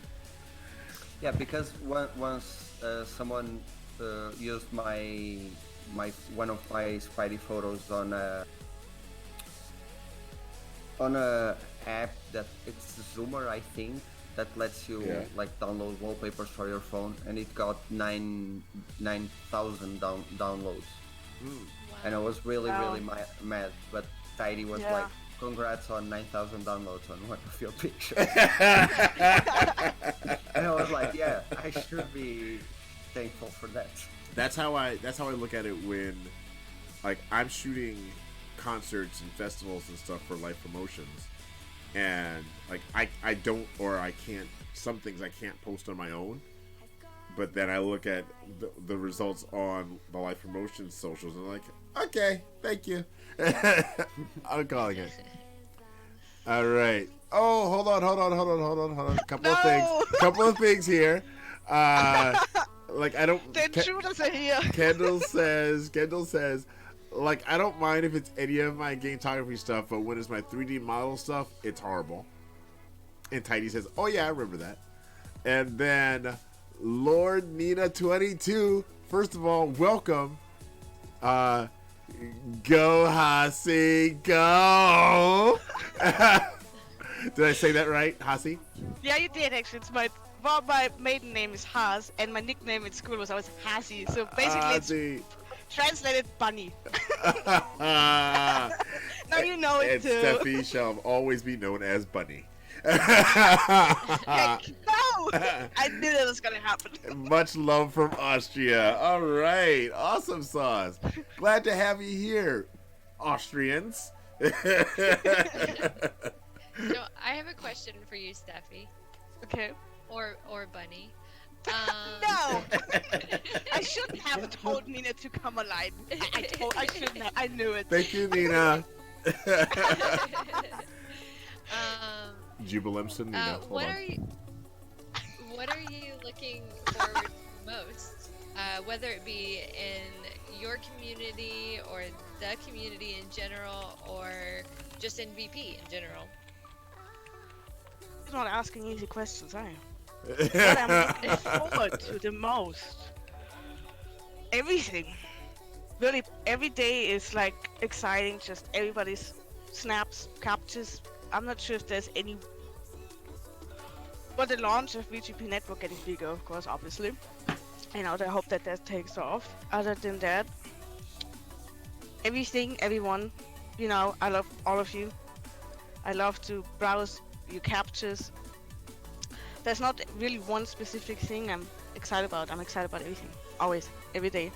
Yeah, because once someone used my one of my Spidey photos on a app that it's Zoomer, I think, that lets you like download wallpapers for your phone, and it got 9,000 downloads. Wow. And I was really mad, but Tidy was like, congrats on 9,000 downloads on one of your pictures. And I was like, yeah, I should be thankful for that. That's how I look at it when, like, I'm shooting concerts and festivals and stuff for Life Promotions, and like I don't, or I can't, some things I can't post on my own, but then I look at the results on the Life Promotions socials and I'm like, okay, thank you. I'm calling it. All right. Oh, hold on. Couple of things here. Like, I don't. The intruders are here. Kendall says, like, I don't mind if it's any of my gametography stuff, but when it's my 3D model stuff, it's horrible. And Tidy says, oh yeah, I remember that. And then Lord Nina 22, first of all, welcome. Go Hasi, go. Did I say that right, Hasi? Yeah, you did actually. It's my maiden name is Haas, and my nickname in school was always Hasi. So basically, it's translated bunny. Now you know it and too. Steffi shall always be known as Bunny. Heck, no! I knew that was gonna happen. Much love from Austria. All right, awesome sauce. Glad to have you here, Austrians. So I have a question for you, Steffi, Okay. or Bunny. No! I shouldn't have told Nina to come alive. I shouldn't have. I knew it. Thank you, Nina. Jubilimson, Nina. What are you looking forward to most? Whether it be in your community or the community in general, or just in VP in general? You're not asking easy questions, are you? What I'm looking forward to the most? Everything. Really, every day is like exciting. Just everybody's snaps, captures. I'm not sure if there's any. But the launch of VGP Network getting bigger, of course, obviously. I hope that takes off. Other than that, everything, everyone, I love all of you. I love to browse your captures. There's not really one specific thing I'm excited about. I'm excited about everything. Always. Every day.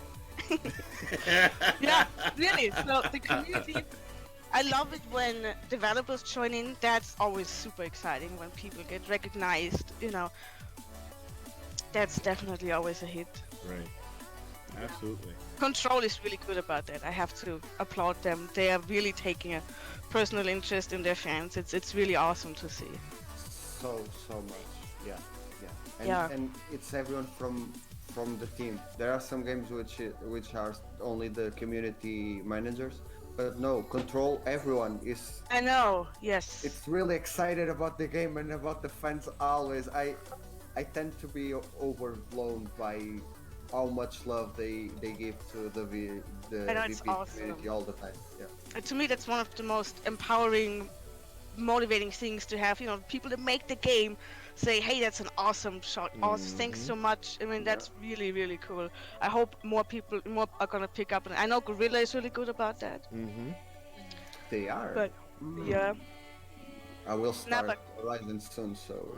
Yeah, really. So the community, I love it when developers join in. That's always super exciting when people get recognized, That's definitely always a hit. Right. Absolutely. Control is really good about that. I have to applaud them. They are really taking a personal interest in their fans. It's really awesome to see. So much. Yeah. And it's everyone from the team. There are some games which are only the community managers, but no, Control, everyone is. I know. Yes. It's really excited about the game and about the fans always. I tend to be overblown by how much love they give to the VP community all the time. Yeah. And to me, that's one of the most empowering, motivating things to have. People that make the game say, "Hey, that's an awesome shot. Awesome, thanks so much." I mean, that's really, really cool. I hope more are gonna pick up. And I know Gorilla is really good about that. Mm-hmm. They are. But yeah. I will start Horizon soon, so.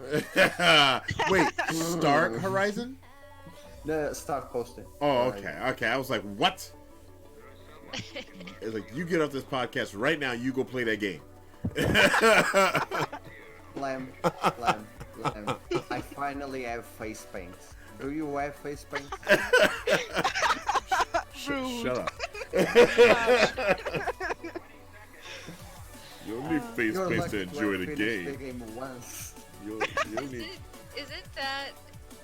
Wait, start Horizon? No, start posting. Oh, okay. I was like, what? It's like, you get off this podcast right now, you go play that game. Lemme. I finally have face paint. Do you have face paint? Shut up. You don't need face You're paint lucky to enjoy have the finished the game. game once. You don't need. Isn't that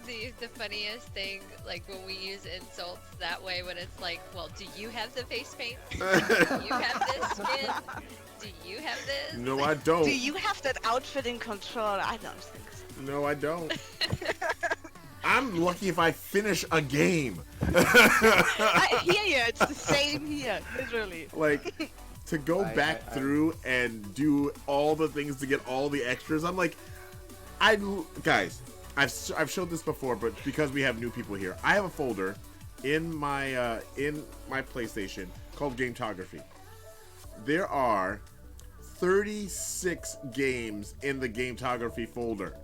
the funniest thing? Like when we use insults that way, when it's like, well, do you have the face paint? Do you have this skin? Do you have this? No, I don't. Do you have that outfit in control? I don't think so. No, I don't. I'm lucky if I finish a game. I hear you. It's the same here, literally. Like, to go back through and do all the things to get all the extras, I'm like, guys, I've showed this before, but because we have new people here, I have a folder in my PlayStation called Gametography. There are 36 games in the Gametography folder.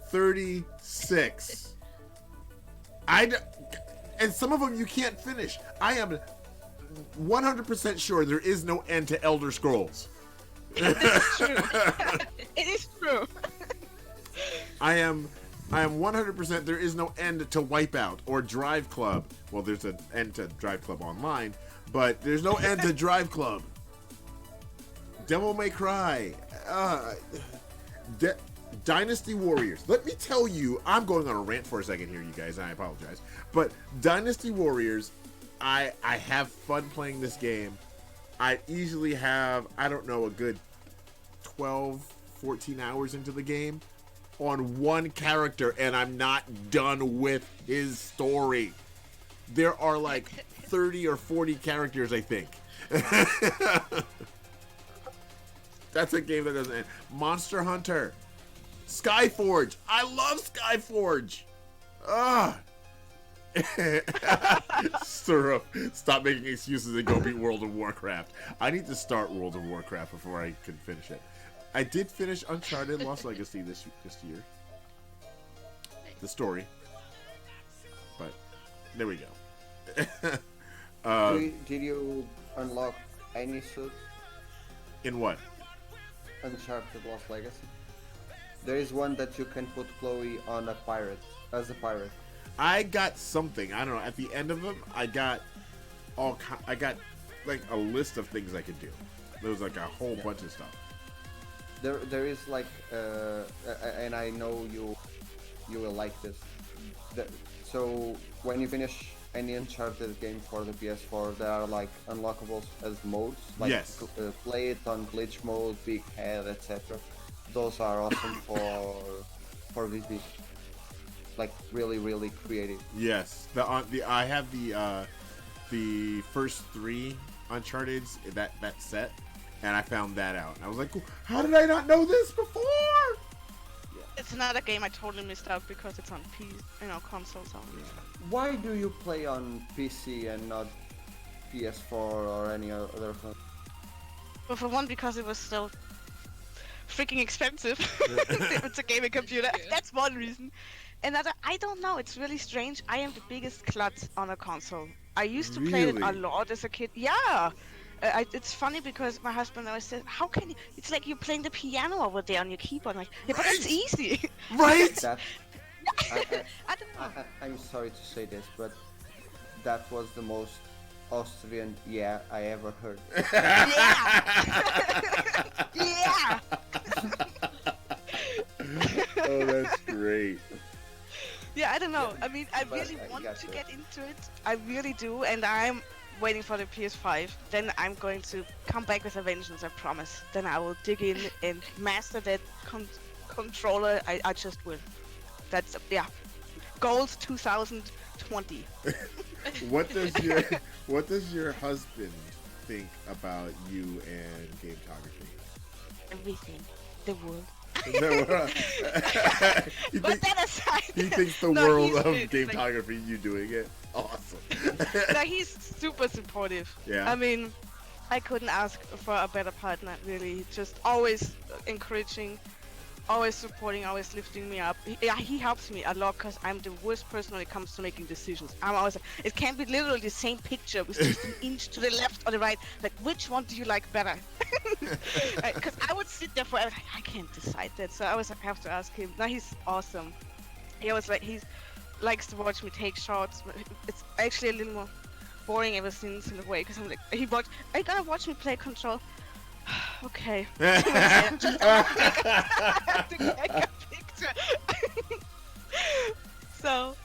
36. And some of them you can't finish. I am 100% sure there is no end to Elder Scrolls. It's true. It is true. I am 100% there is no end to Wipeout or Drive Club. Well, there's an end to Drive Club Online, but there's no end to Drive Club. Devil May Cry. Dynasty Warriors. Let me tell you, I'm going on a rant for a second here, you guys, and I apologize. But Dynasty Warriors, I have fun playing this game. I easily have, I don't know, a good 12, 14 hours into the game on one character, and I'm not done with his story. There are like 30 or 40 characters, I think. That's a game that doesn't end. Monster Hunter. Skyforge. I love Skyforge. Sir, stop making excuses and go beat World of Warcraft. I need to start World of Warcraft before I can finish it. I did finish Uncharted Lost Legacy this year. The story. But there we go. Did you unlock any suit? In what? Uncharted Lost Legacy. There is one that you can put Chloe on a pirate, as a pirate. I got something. I don't know. At the end of them, I got like a list of things I could do. There was like a whole bunch of stuff. There is like, and I know you will like this. So when you finish any Uncharted game for the PS4, there are like unlockables as modes, like yes. Play it on glitch mode, big head, etc. Those are awesome for VB. Like really creative. Yes, I have the first 3 Uncharted's that set, and I found that out. And I was like, how did I not know this before? It's another game I totally missed out because it's on consoles only. Why do you play on PC and not PS4 or any other phone? Well, for one, because it was so freaking expensive. It's a gaming computer. That's one reason. Another, I don't know. It's really strange. I am the biggest klutz on a console. I used to play it a lot as a kid. Yeah. It's funny because my husband always says, "How can you? It's like you're playing the piano over there on your keyboard." I'm like, yeah, but that's easy. Right? I don't know. I'm sorry to say this, but that was the most Austrian "yeah" I ever heard. Yeah. Oh, that's great. Yeah, I don't know. I mean, I But really I want got to you. get into it. I really do, and I'm waiting for the PS5. Then I'm going to come back with a vengeance, I promise. Then I will dig in and master that controller. I just will. That's, yeah. Goals 2020. What does your husband think about you and Gametography? Everything. The world. But that aside, he thinks the no, world of he's Gametography, you doing it. Awesome. No, he's super supportive. Yeah. I mean, I couldn't ask for a better partner, really. Just always encouraging, always supporting, always lifting me up. He helps me a lot because I'm the worst person when it comes to making decisions. I'm always like, it can be literally the same picture with just an inch to the left or the right. Like, which one do you like better? Because I would sit there forever. I can't decide that, so I was like, I have to ask him. Now he's awesome. He always likes to watch me take shots. But it's actually a little more boring ever since in a way, because I'm like, are you gonna watch me play control? Okay. I have to take a picture. So,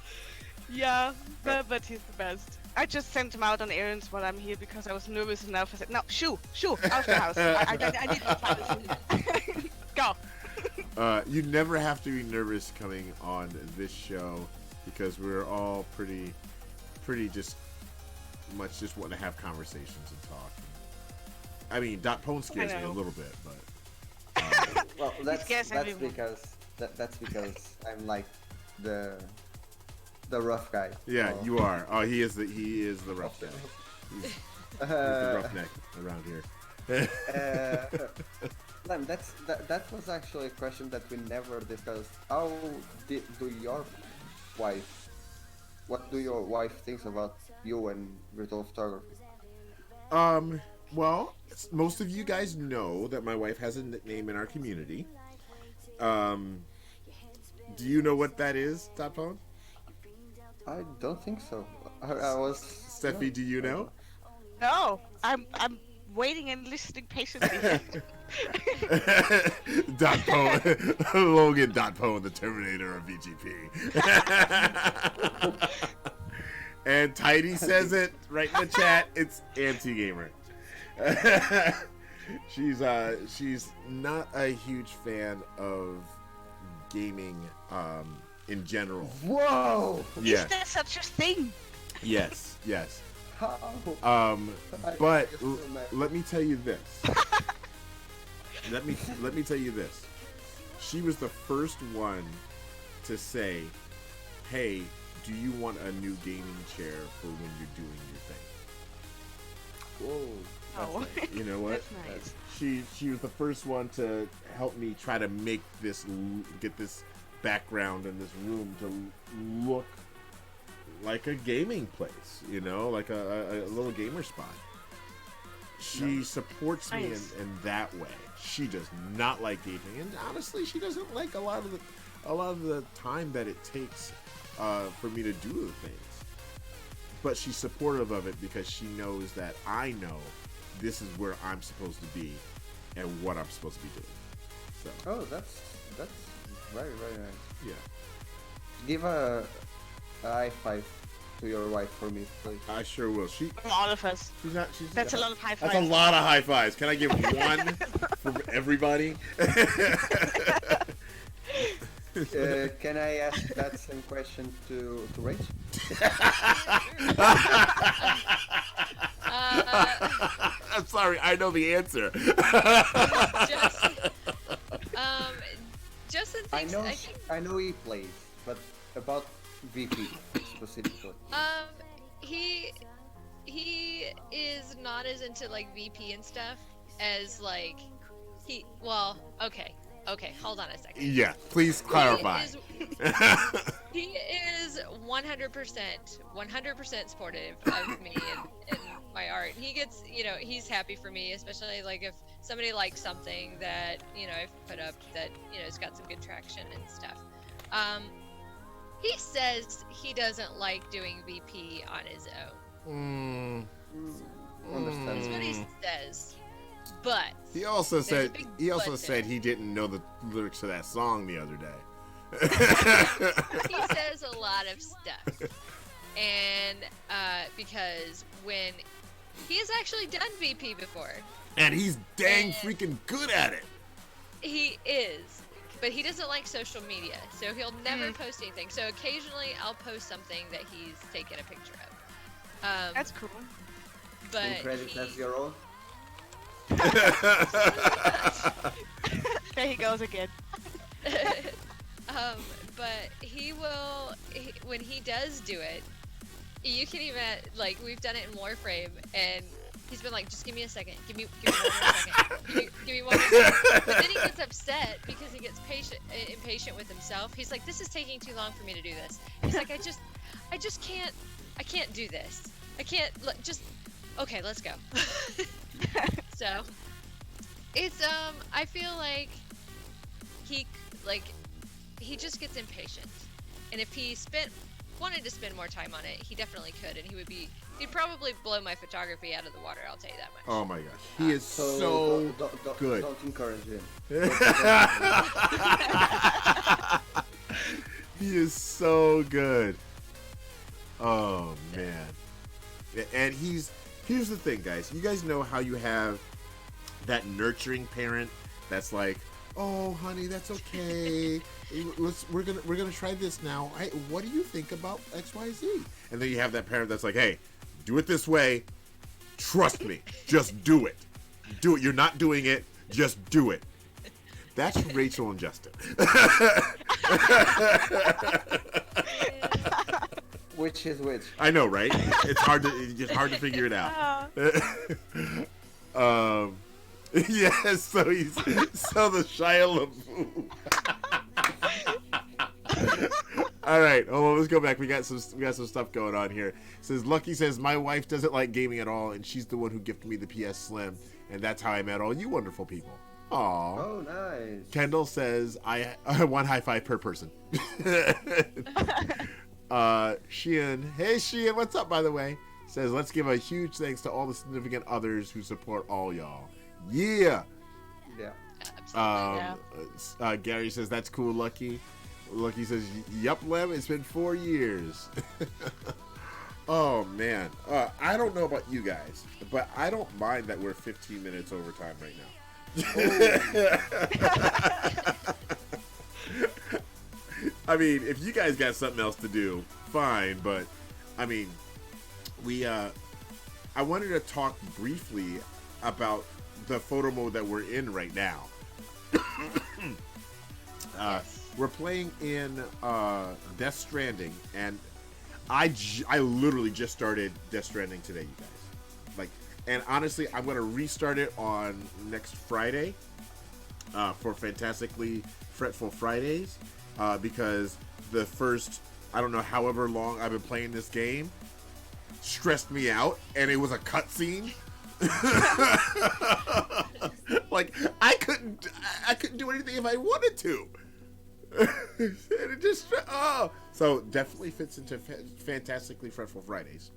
yeah, but he's the best. I just sent him out on errands while I'm here because I was nervous enough. I said, no, shoo, out the house. I need to find this. Go. You never have to be nervous coming on this show because we're all pretty just much just want to have conversations and talk. I mean, Dot Pone scares me a little bit, but well, that's because I'm like the rough guy. Yeah, you are. Oh, he is the rough guy. He's the roughneck around here. Lem, that was actually a question that we never discussed. How do your wife? What do your wife thinks about you and virtual photography? Well, most of you guys know that my wife has a nickname in our community. Do you know what that is, Dot Pone? I don't think so. I was. Steffi, do you know? No, I'm waiting and listening patiently. Dot Pone, Logan Dot Pone, the Terminator of VGP. And Tidy says it right in the chat. It's anti-gamer. She's not a huge fan of gaming in general. Whoa! Yeah. Is there such a thing? Yes. How? But let me tell you this. Let me tell you this. She was the first one to say, "Hey, do you want a new gaming chair for when you're doing your thing?" Whoa. Oh, You know what? that's nice. She was the first one to help me try to make get this background in this room to look like a gaming place, you know, like a little gamer spot. She supports me in that way. She does not like gaming, and honestly, she doesn't like a lot of the time that it takes for me to do the things. But she's supportive of it because she knows that I know this is where I'm supposed to be and what I'm supposed to be doing. So. Oh, that's very nice. Yeah. Give a high five to your wife for me, please. I sure will. From all of us. That's a lot of high fives. That's a lot of high fives. Can I give one for everybody? Can I ask that same question to Rach? I'm sorry, I know the answer. Justin thinks, I know he plays, but about VP specifically. He is not as into like VP and stuff as like okay, hold on a second. Yeah, please clarify. He is 100% supportive of me and my art. He gets, he's happy for me, especially like if somebody likes something that, I've put up that, it's got some good traction and stuff. He says he doesn't like doing VP on his own. Understand. That's what he says. But he also said he didn't know the lyrics to that song the other day. He says a lot of stuff, and because when he has actually done VP before, and he's dang freaking good at it. He is, but he doesn't like social media, so he'll never post anything. So occasionally, I'll post something that he's taken a picture of. That's cool. But credit as your own. There he goes again. But he will, when he does do it, you can even, like, we've done it in Warframe, and he's been like, just give me a second, give me one more second, give me one more second. But then he gets upset because he gets impatient with himself. He's like, this is taking too long for me to do this. He's like, I just can't do this. I can't, okay, let's go. So, It's I feel like he like he just gets impatient, and if he wanted to spend more time on it, he definitely could, and he'd probably blow my photography out of the water. I'll tell you that much. Oh my gosh, he is so good. Don't encourage him. He is so good. Oh man. And here's the thing, guys. You guys know how you have that nurturing parent that's like, "Oh, honey, that's okay. We're gonna try this now. What do you think about XYZ?" And then you have that parent that's like, "Hey, do it this way. Trust me. Just do it. Do it. You're not doing it. Just do it." That's Rachel and Justin. Which is which? I know, right? It's hard to figure it out. Yes, so the Shia LaBeouf. All right, hold on, let's go back. We got some stuff going on here. It says Lucky says my wife doesn't like gaming at all, and she's the one who gifted me the PS Slim, and that's how I met all you wonderful people. Aww. Oh, nice. Kendall says I one high five per person. Sheehan, hey Sheehan, what's up, by the way? Says let's give a huge thanks to all the significant others who support all y'all. Yeah. Gary says that's cool, Lucky. Lucky says yup, Lem, it's been 4 years. Oh man, I don't know about you guys, but I don't mind that we're 15 minutes over time right now. I mean, if you guys got something else to do, fine. But I mean, I wanted to talk briefly about the photo mode that we're in right now. We're playing in Death Stranding, and I literally just started Death Stranding today, you guys. And honestly, I'm going to restart it on next Friday for Fantastically Fretful Fridays because the first, I don't know, however long I've been playing this game stressed me out, and it was a cutscene. Like, I couldn't do anything if I wanted to. And it just, so definitely fits into Fantastically Fretful Fridays.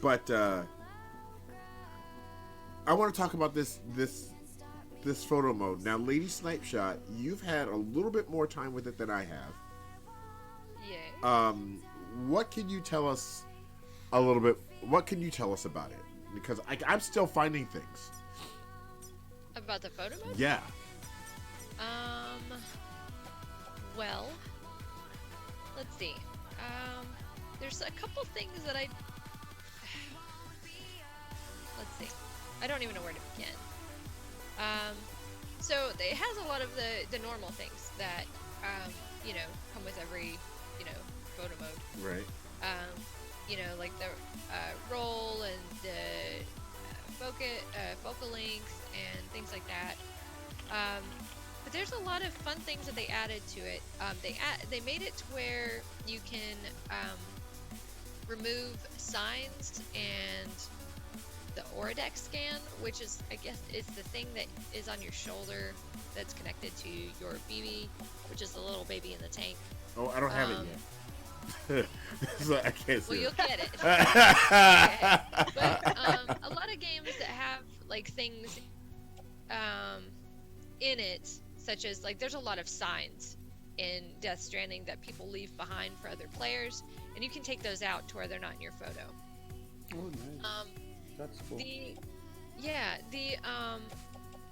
But I want to talk about this photo mode. Now, Lady Snipeshot, you've had a little bit more time with it than I have. Yeah. What can you tell us a little bit? What can you tell us about it? Because I'm still finding things. About the photo mode? Yeah. Well, let's see. There's a couple things that let's see. I don't even know where to begin. So it has a lot of the normal things that come with every photo mode. Right. Like the roll and the focal length and things like that. But there's a lot of fun things that they added to it. They made it to where you can remove signs and the Orodex scan, which is, I guess, is the thing that is on your shoulder that's connected to your BB, which is the little baby in the tank. Oh, I don't have it yet. So I can't see. Well, you'll get it. Okay. But a lot of games that have like things in it, such as like there's a lot of signs in Death Stranding that people leave behind for other players, and you can take those out to where they're not in your photo. Oh, nice. That's cool. The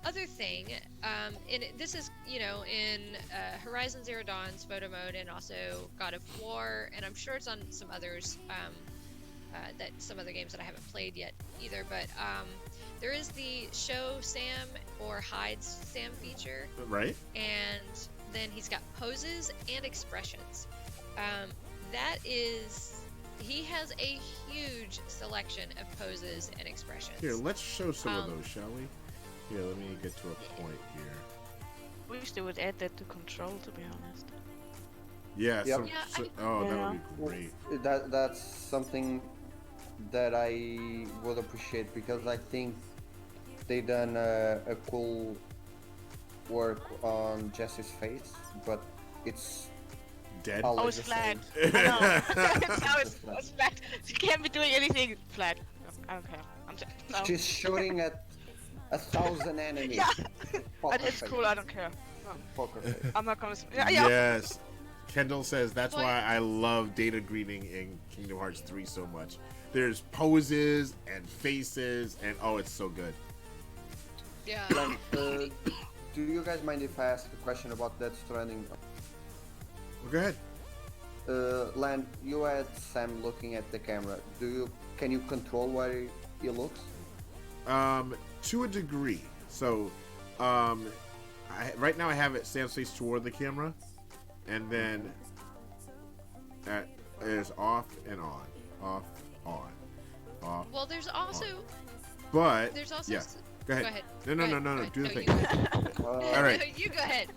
other thing, this is in Horizon Zero Dawn's photo mode, and also God of War, and I'm sure it's on some others that some other games that I haven't played yet either. But there is the show Sam or hides Sam feature, Right. and then he's got poses and expressions. He has a huge selection of poses and expressions. Here, let's show some of those, shall we? Here, let me get to a point here. Wish they would add that to Control, to be honest. Yeah. Yep. That would be great. That's something that I would appreciate, because I think they done a cool work on Jesse's face, but it's Dead. Oh, always it's the flat. same. I know. It's It's flat. You can't be doing anything flat. I don't care. No. She's shooting at 1,000 enemies. Yeah. Poker It's face. cool. I don't care. No. Poker face. I'm not gonna. Yeah. Yes. Kendall says that's What? why I love data greeting in Kingdom Hearts 3 so much. There's poses and faces, and oh, it's so good. Yeah. Len, do you guys mind if I ask a question about Death Stranding? Well, go ahead. Len, you had Sam looking at the camera. Can you control where he looks? To a degree. So, right now I have it Sam's face toward the camera, and then it's off and on, off, on, off. Well, there's also But also yeah. Go ahead. Go ahead. No, Go no. ahead. Do the No, thing. you go ahead. All right. No, you go ahead.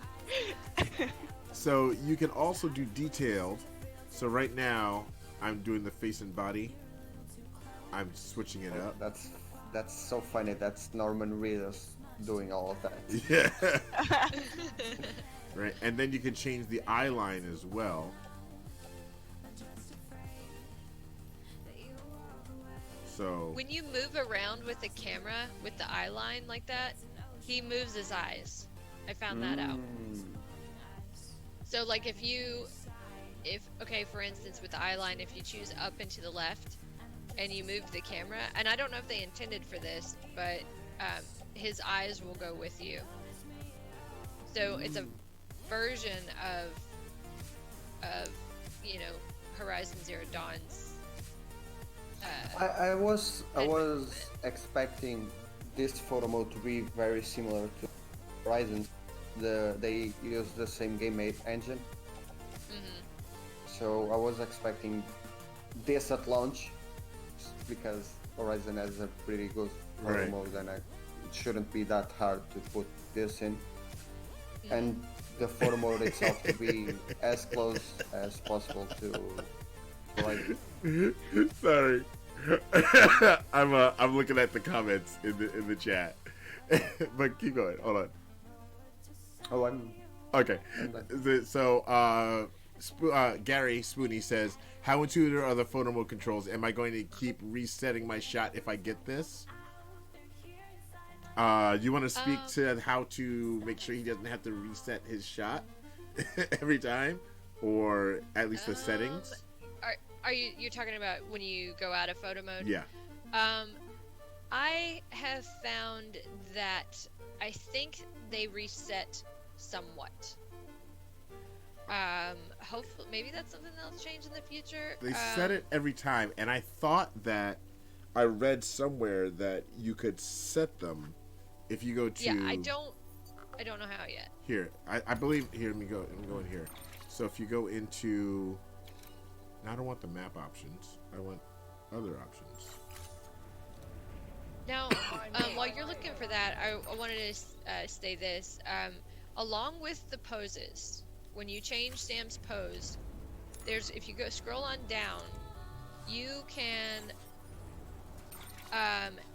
So you can also do detailed. So right now I'm doing the face and body. I'm switching it up. That's so funny. That's Norman Reedus doing all of that. Yeah. Right, and then you can change the eye line as well. So When you move around with the camera with the eye line like that, he moves his eyes. I found that out. So like if okay, for instance with the eye line, if you choose up and to the left and you move the camera, and I don't know if they intended for this, but his eyes will go with you. So it's a version of Horizon Zero Dawn's. I was expecting this photo mode to be very similar to Horizon. They use the same game engine. So I was expecting this at launch because Horizon has a pretty good photo Right. mode, and it shouldn't be that hard to put this in. And the photo mode itself to be as close as possible to Horizon. sorry. I'm looking at the comments in the chat. But keep going. Hold on. Oh, I'm Okay. done. So Gary Spoony says, how intuitive are the photo mode controls? Am I going to keep resetting my shot if I get this? Do you want to speak to how to make sure he doesn't have to reset his shot every time, or at least the settings? Are you're talking about when you go out of photo mode? Yeah. I have found that I think they reset somewhat. Hopefully, maybe that's something they'll change in the future. They set it every time, and I thought that I read somewhere that you could set them if you go to. Yeah, I don't know how yet. Here, I believe. Here, let me go in here. So if you go into, now I don't want the map options. I want other options. Now, while you're looking for that, I wanted to say this. Along with the poses, when you change Sam's pose, if you go scroll on down, you can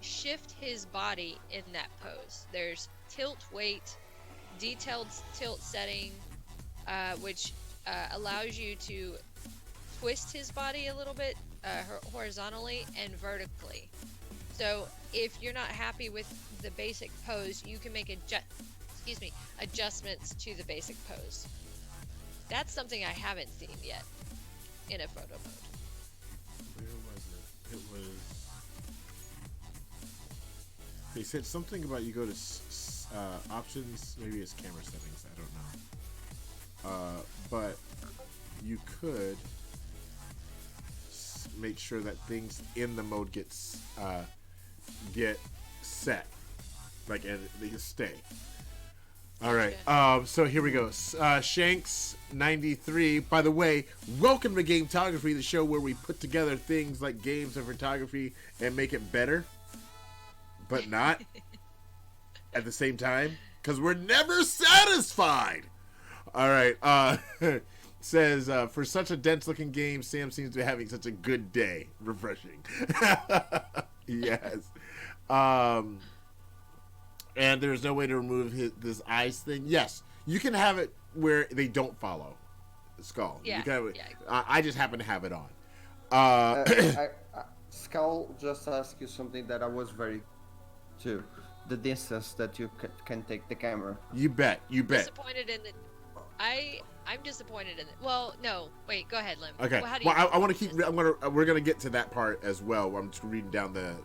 shift his body in that pose. There's tilt weight, detailed tilt setting, which allows you to twist his body a little bit horizontally and vertically. So if you're not happy with the basic pose, you can make adjustments to the basic pose. That's something I haven't seen yet in a photo mode. Where was it? It was. They said something about you go to options. Maybe it's camera settings. I don't know. But you could make sure that things in the mode get set, like, and they stay. All right. So here we go. Shanks 93. By the way, welcome to Gametography, the show where we put together things like games and photography and make it better, but not at the same time, because we're never satisfied. All right. Says, for such a dense-looking game, Sam seems to be having such a good day. Refreshing. Yes. and there's no way to remove this eyes thing. Yes, you can have it where they don't follow Skull. Yeah, you can have it, yeah. I just happen to have it on. Skull just asked you something that I was very too. The distance that you can take the camera. You bet. Disappointed in the. I'm disappointed in it. Well, no. Wait. Go ahead, Lemme. Okay. Well, how do Well, you I want to keep. We're gonna get to that part as well. I'm just reading down the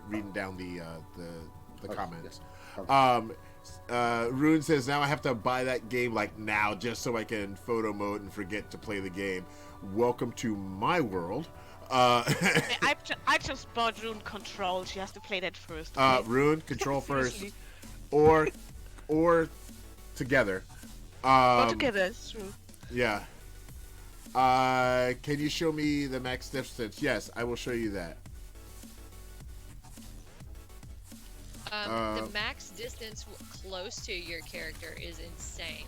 comments. Yes. Rune says now I have to buy that game like now just so I can photo mode and forget to play the game. Welcome to my world. I just bought Rune Control. She has to play that first. Rune Control first, or together. Or together, it's true. Yeah. Can you show me the max distance? Yes, I will show you that. The max distance close to your character is insane.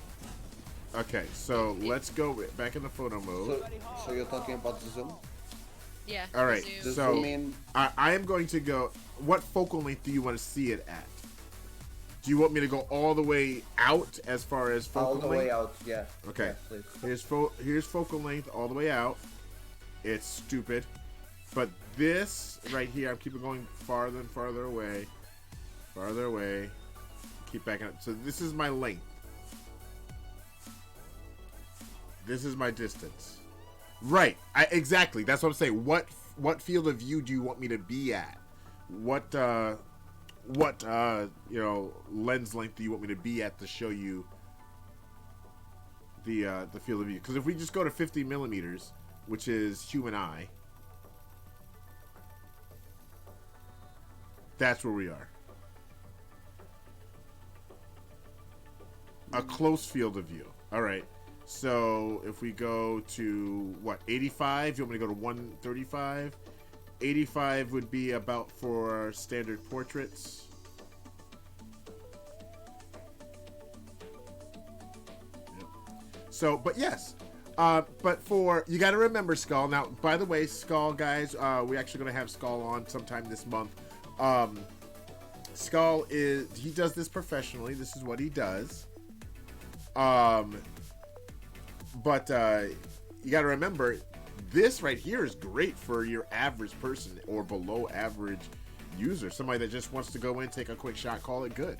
Okay, so let's go back in the photo mode. So you're talking about the zoom? Yeah. All right, zoom. so zoom in. I am going to go. What focal length do you want to see it at? Do you want me to go all the way out as far as focal length? All the way out, yeah. Okay. Yeah, please. Here's focal length all the way out. It's stupid, but this right here, I'm keeping going farther and farther away, farther away. Keep backing up. So this is my length. This is my distance. Right. Exactly. That's what I'm saying. What field of view do you want me to be at? What lens length do you want me to be at to show you the field of view? Because if we just go to 50 millimeters, which is human eye, that's where we are. A close field of view. All right. So if we go to 85, you want me to go to 135? 85 would be about for standard portraits. Yep. So, but yes. But for, you got to remember Skull. Now, by the way, Skull, guys, we're actually going to have Skull on sometime this month. Skull he does this professionally. This is what he does. But you got to remember, this right here is great for your average person or below average user. Somebody that just wants to go in, take a quick shot, call it good.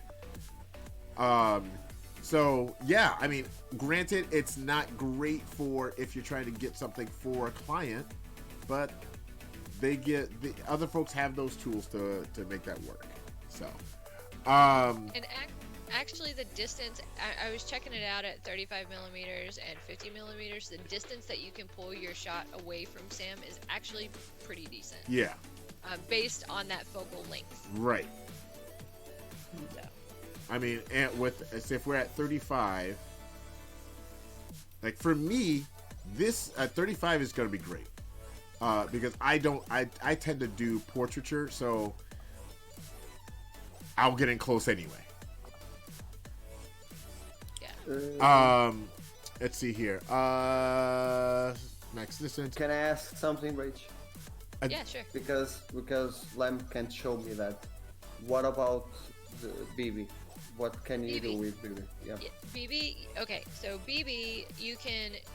So yeah, I mean, granted, it's not great for if you're trying to get something for a client, but the other folks have those tools to make that work. So, And actually, the distance, I was checking it out at 35 millimeters and 50 millimeters. The distance that you can pull your shot away from Sam is actually pretty decent. Yeah. Based on that focal length. Right. So. I mean, and if we're at 35, like for me, this at 35 is going to be great. Because I tend to do portraiture, so I'll get in close anyway. Let's see here. Max distance. Can I ask something, Rach? Yeah, sure. Because Lemme can't show me that. What about the BB? What can you do with BB? Yeah. BB. Okay, so BB,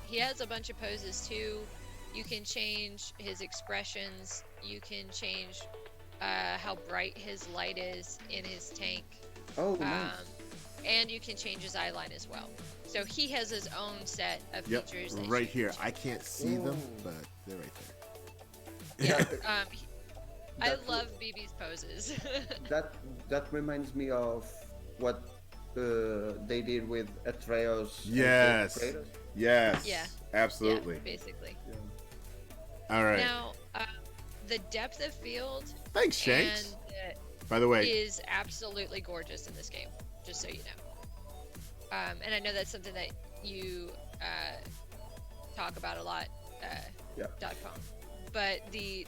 he has a bunch of poses too. You can change his expressions. You can change how bright his light is in his tank. Oh, nice. And you can change his eye line as well. So he has his own set of features. That right here. I can't see them, but they're right there. Yeah. I love BB's poses. that reminds me of what they did with Atreus. Yes. Yes. Yeah. Absolutely. Yeah, basically. Yeah. All right. Now, the depth of field. Thanks, Shanks. By the way, is absolutely gorgeous in this game. Just so you know. And I know that's something that you talk about a lot. .com. But the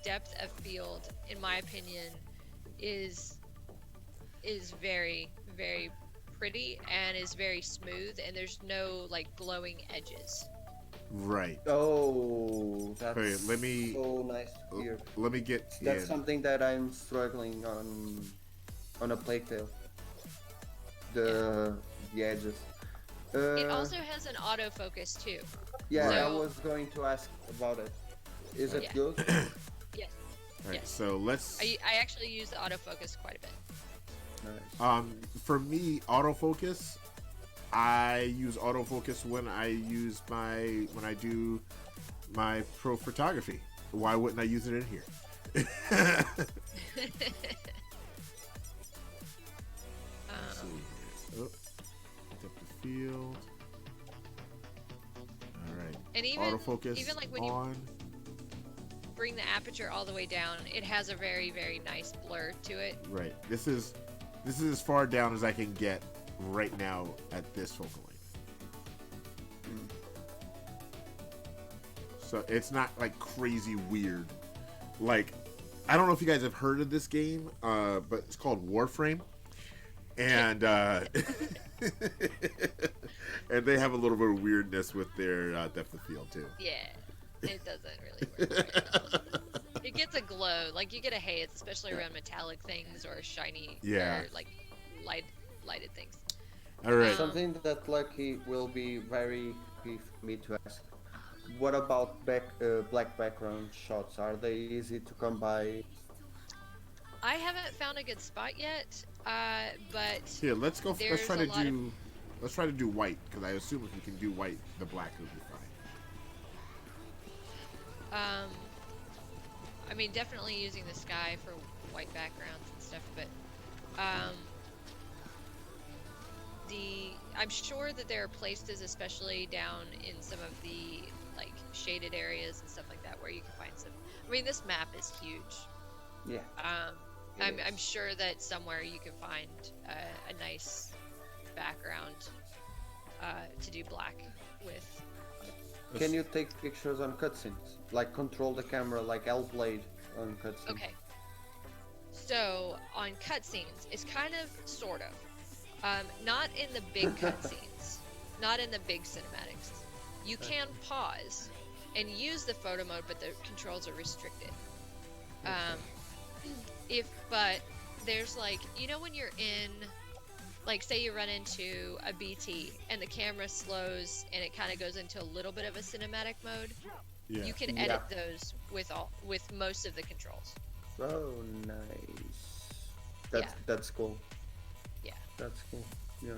depth of field, in my opinion, is very, very pretty and is very smooth, and there's no like glowing edges. Right. Oh, that's okay, so nice to hear. Let me get. That's something that I'm struggling on a Plague Tale. the edges. It also has an autofocus too. Yeah, I So- was going to ask about it. Is it Yeah. good? Yes. All right, Yes. so let's. I actually use the autofocus quite a bit. Nice. For me, autofocus. I use autofocus when I do my pro photography. Why wouldn't I use it in here? Let's see here. Oh, depth of field. All right. And Autofocus even like when on. you bring the aperture all the way down, it has a very, very nice blur to it. Right. This is as far down as I can get right now at this focal length. So it's not like crazy weird. Like, I don't know if you guys have heard of this game, but it's called Warframe, and and they have a little bit of weirdness with their depth of field too. Yeah, it doesn't really work very well. It gets a glow, like you get a haze, especially around metallic things or shiny, Yeah. or like lighted things. All right. Something that Lucky will be very happy for me to ask. What about black background shots? Are they easy to come by? I haven't found a good spot yet, but Here, let's go. Let's There's try a to lot of- do. Let's try to do white because I assume if we can do white, the black will be fine. I mean, definitely using the sky for white backgrounds and stuff, but I'm sure that there are places, especially down in some of the like shaded areas and stuff like that, where you can find some. I mean, this map is huge. Yeah. I'm sure that somewhere you can find a nice background to do black with. Can you take pictures on cutscenes? Like control the camera like L-Blade on cutscenes? Okay. So on cutscenes, it's kind of sort of. Not in the big cutscenes, not in the big cinematics. You can pause and use the photo mode, but the controls are restricted. But there's like, you know, when you're in, like, say you run into a BT and the camera slows and it kind of goes into a little bit of a cinematic mode. Yeah. You can edit those with most of the controls. Oh, nice. That's cool. Yeah. That's cool. Yeah.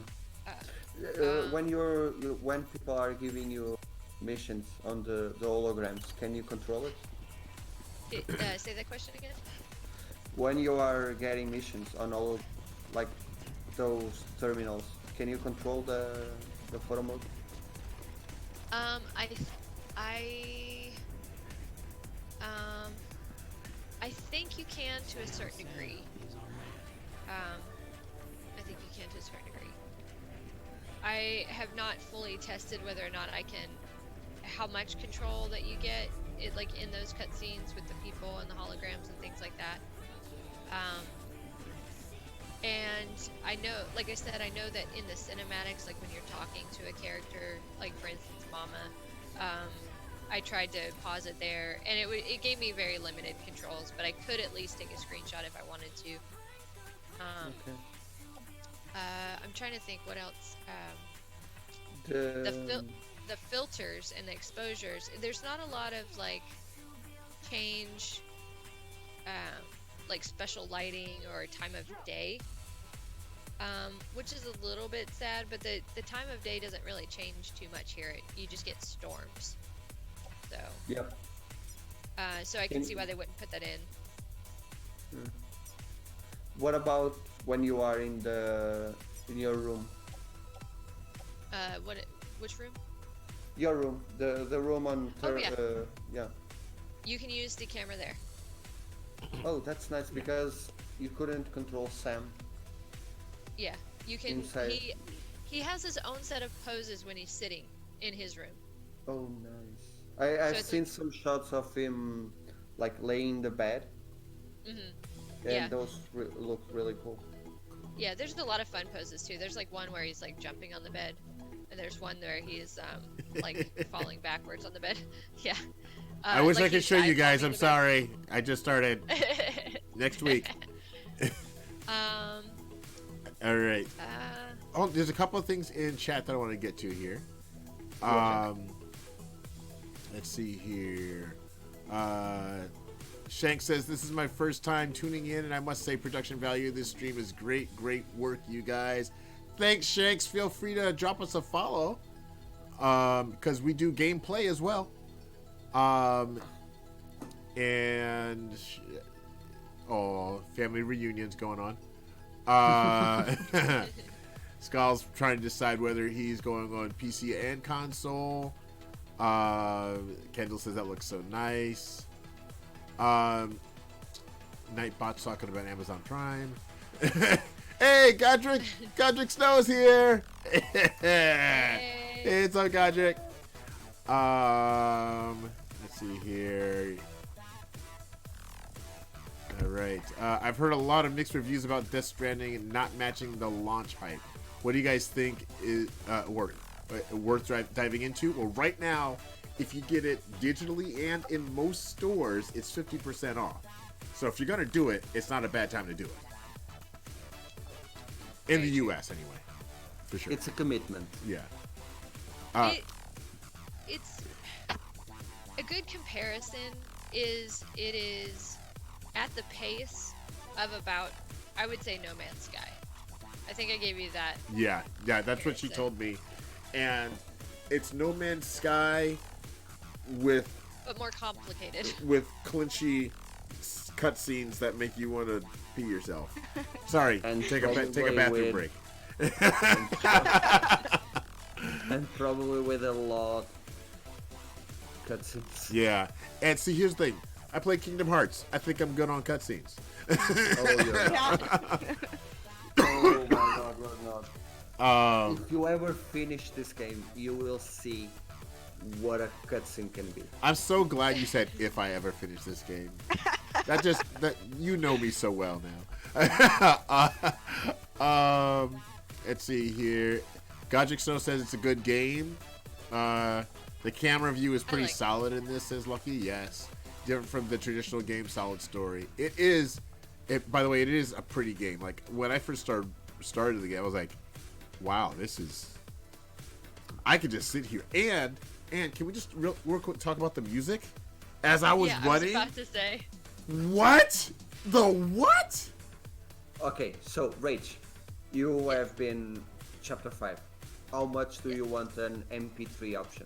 Uh, when people are giving you missions on the holograms, can you control it? Say that question again. When you are getting missions on all, like those terminals, can you control the photo mode? I think you can to a certain degree. I think you can to a certain degree. I have not fully tested whether or not I can, how much control that you get, like in those cutscenes with the people and the holograms and things like that. And I know, like I said, I know that in the cinematics, like when you're talking to a character, like for instance, Mama, I tried to pause it there, and it gave me very limited controls, but I could at least take a screenshot if I wanted to. Okay. I'm trying to think what else. The The filters and the exposures. There's not a lot of like change, like special lighting or time of day, which is a little bit sad. But the time of day doesn't really change too much here. You just get storms. So. Yep. So I can see why they wouldn't put that in. What about when you are in your room? Which room? Your room, the room on. Yeah. You can use the camera there. Oh, that's nice because you couldn't control Sam. Yeah, you can. Inside. He has his own set of poses when he's sitting in his room. Oh, nice. I've seen some shots of him like laying in the bed. Mm-hmm. And Yeah. those look really cool. Yeah, there's a lot of fun poses too. There's like one where he's like jumping on the bed, and there's one where he's like falling backwards on the bed. Yeah. I wish like I could he's show you guys. dive-bombing I'm the sorry. I just started. bed. Next week. All right. there's a couple of things in chat that I want to get to here. Let's see here. Shank says, this is my first time tuning in, and I must say production value of this stream is great. Great work, you guys. Thanks, Shanks. Feel free to drop us a follow, because we do gameplay as well. And family reunions going on. Skull's trying to decide whether he's going on PC and console. Kendall says that looks so nice. Nightbot's talking about Amazon Prime. Hey, Godric Snow's here. Hey, it's up, Godric. Let's see here. All right. I've heard a lot of mixed reviews about Death Stranding and not matching the launch hype. What do you guys think is worth diving into? Well, right now, if you get it digitally and in most stores, it's 50% off. So if you're going to do it, it's not a bad time to do it. In the U.S. anyway, for sure. It's a commitment. Yeah. It's a good comparison. It is at the pace of about, I would say, No Man's Sky. I think I gave you that. Yeah, that's what she told me. And it's No Man's Sky but more complicated. With clinchy cutscenes that make you want to pee yourself. Sorry, and take a bathroom break. And probably with a lot cutscenes. Yeah, and see, here's the thing. I play Kingdom Hearts. I think I'm good on cutscenes. Oh my god, Ragnar. If you ever finish this game, you will see what a cutscene can be. I'm so glad you said if I ever finish this game. That you know me so well now. Let's see here. Godric Snow says it's a good game. The camera view is pretty solid in this, says Lucky. Yes. Different from the traditional game, solid story. By the way, it is a pretty game. Like, when I first started the game, I was like, wow, I could just sit here. And can we just real quick talk about the music? As I was running. I was about to say. What? The what? Okay, so Rach, you have been chapter 5. How much do you want an MP3 option?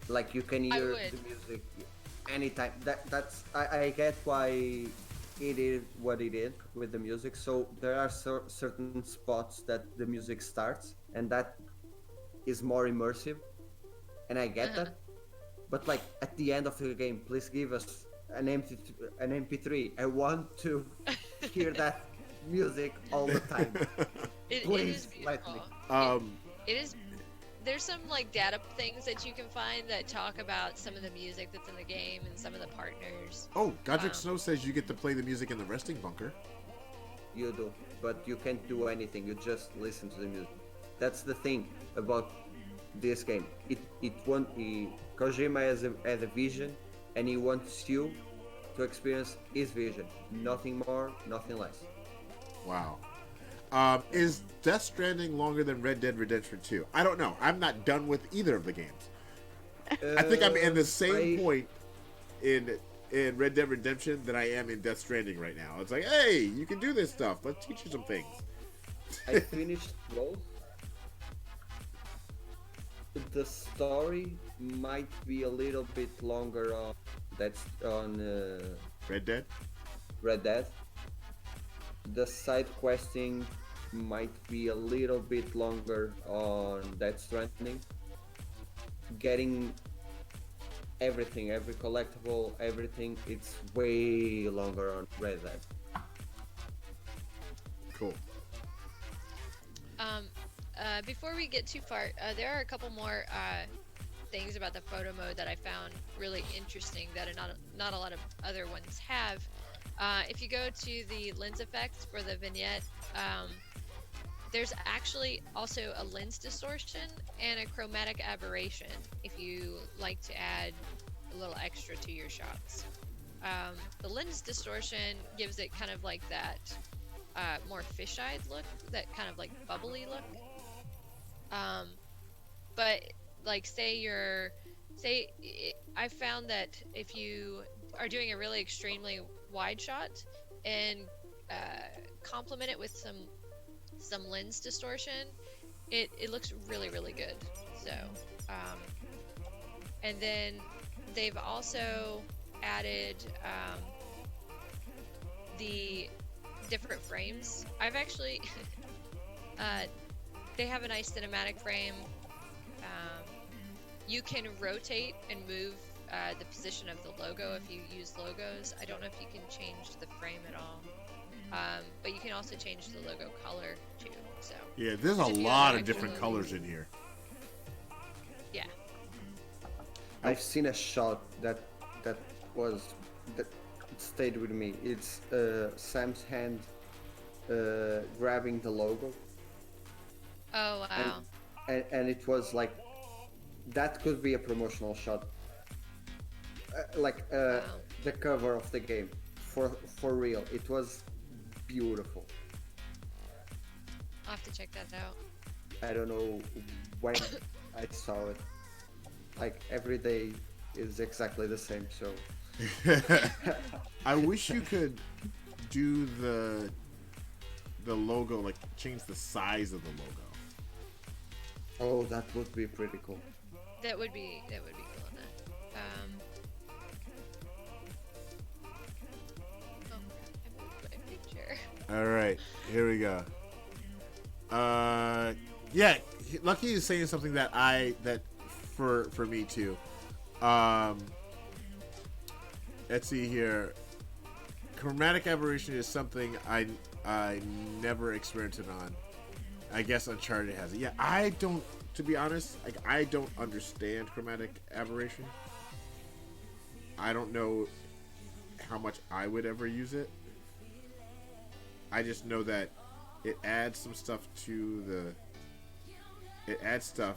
Like, you can hear the music anytime. I get why it is what it is with the music. So there are certain spots that the music starts, and that is more immersive, and I get that. But like at the end of the game, please give us an MP3. I want to hear that music all the time. It is beautiful. It is. There's some like data things that you can find that talk about some of the music that's in the game and some of the partners. Oh, Godric Snow says you get to play the music in the resting bunker. You do, but you can't do anything. You just listen to the music. That's the thing about this game. Kojima has a vision, and he wants you to experience his vision. Nothing more, nothing less. Wow. Is Death Stranding longer than Red Dead Redemption 2? I don't know. I'm not done with either of the games. I think I'm in the same point in Red Dead Redemption that I am in Death Stranding right now. It's like, hey, you can do this stuff. Let's teach you some things. I finished both. The story might be a little bit longer on Red Dead. The side questing might be a little bit longer on Death Stranding. Getting everything, every collectible, everything, it's way longer on Red Dead. Cool. Before we get too far, there are a couple more things about the photo mode that I found really interesting that not a lot of other ones have. If you go to the lens effects for the vignette, there's actually also a lens distortion and a chromatic aberration if you like to add a little extra to your shots. The lens distortion gives it kind of like that more fish-eyed look, that kind of like bubbly look. But like I found that if you are doing a really extremely wide shot and complement it with some lens distortion, it looks really good. So and then they've also added the different frames. I've actually they have a nice cinematic frame. You can rotate and move the position of the logo if you use logos. I don't know if you can change the frame at all. But you can also change the logo color too. So yeah, there's a lot of different colors in here. Yeah. I've seen a shot that stayed with me. It's Sam's hand grabbing the logo. Oh wow. And it was like, that could be a promotional shot. Wow. The cover of the game. For real. It was beautiful. I'll have to check that out. I don't know when I saw it. Like, every day is exactly the same, so... I wish you could do the logo, like change the size of the logo. Oh, that would be pretty cool. That would be cool on that. Oh, I moved my picture. All right, here we go. Yeah, Lucky is saying something that for me too. Let's see here. Chromatic aberration is something I never experienced on. I guess Uncharted has it. Yeah, I don't. To be honest, like, I don't understand chromatic aberration. I don't know how much I would ever use it. I just know that it adds some stuff to the. It adds stuff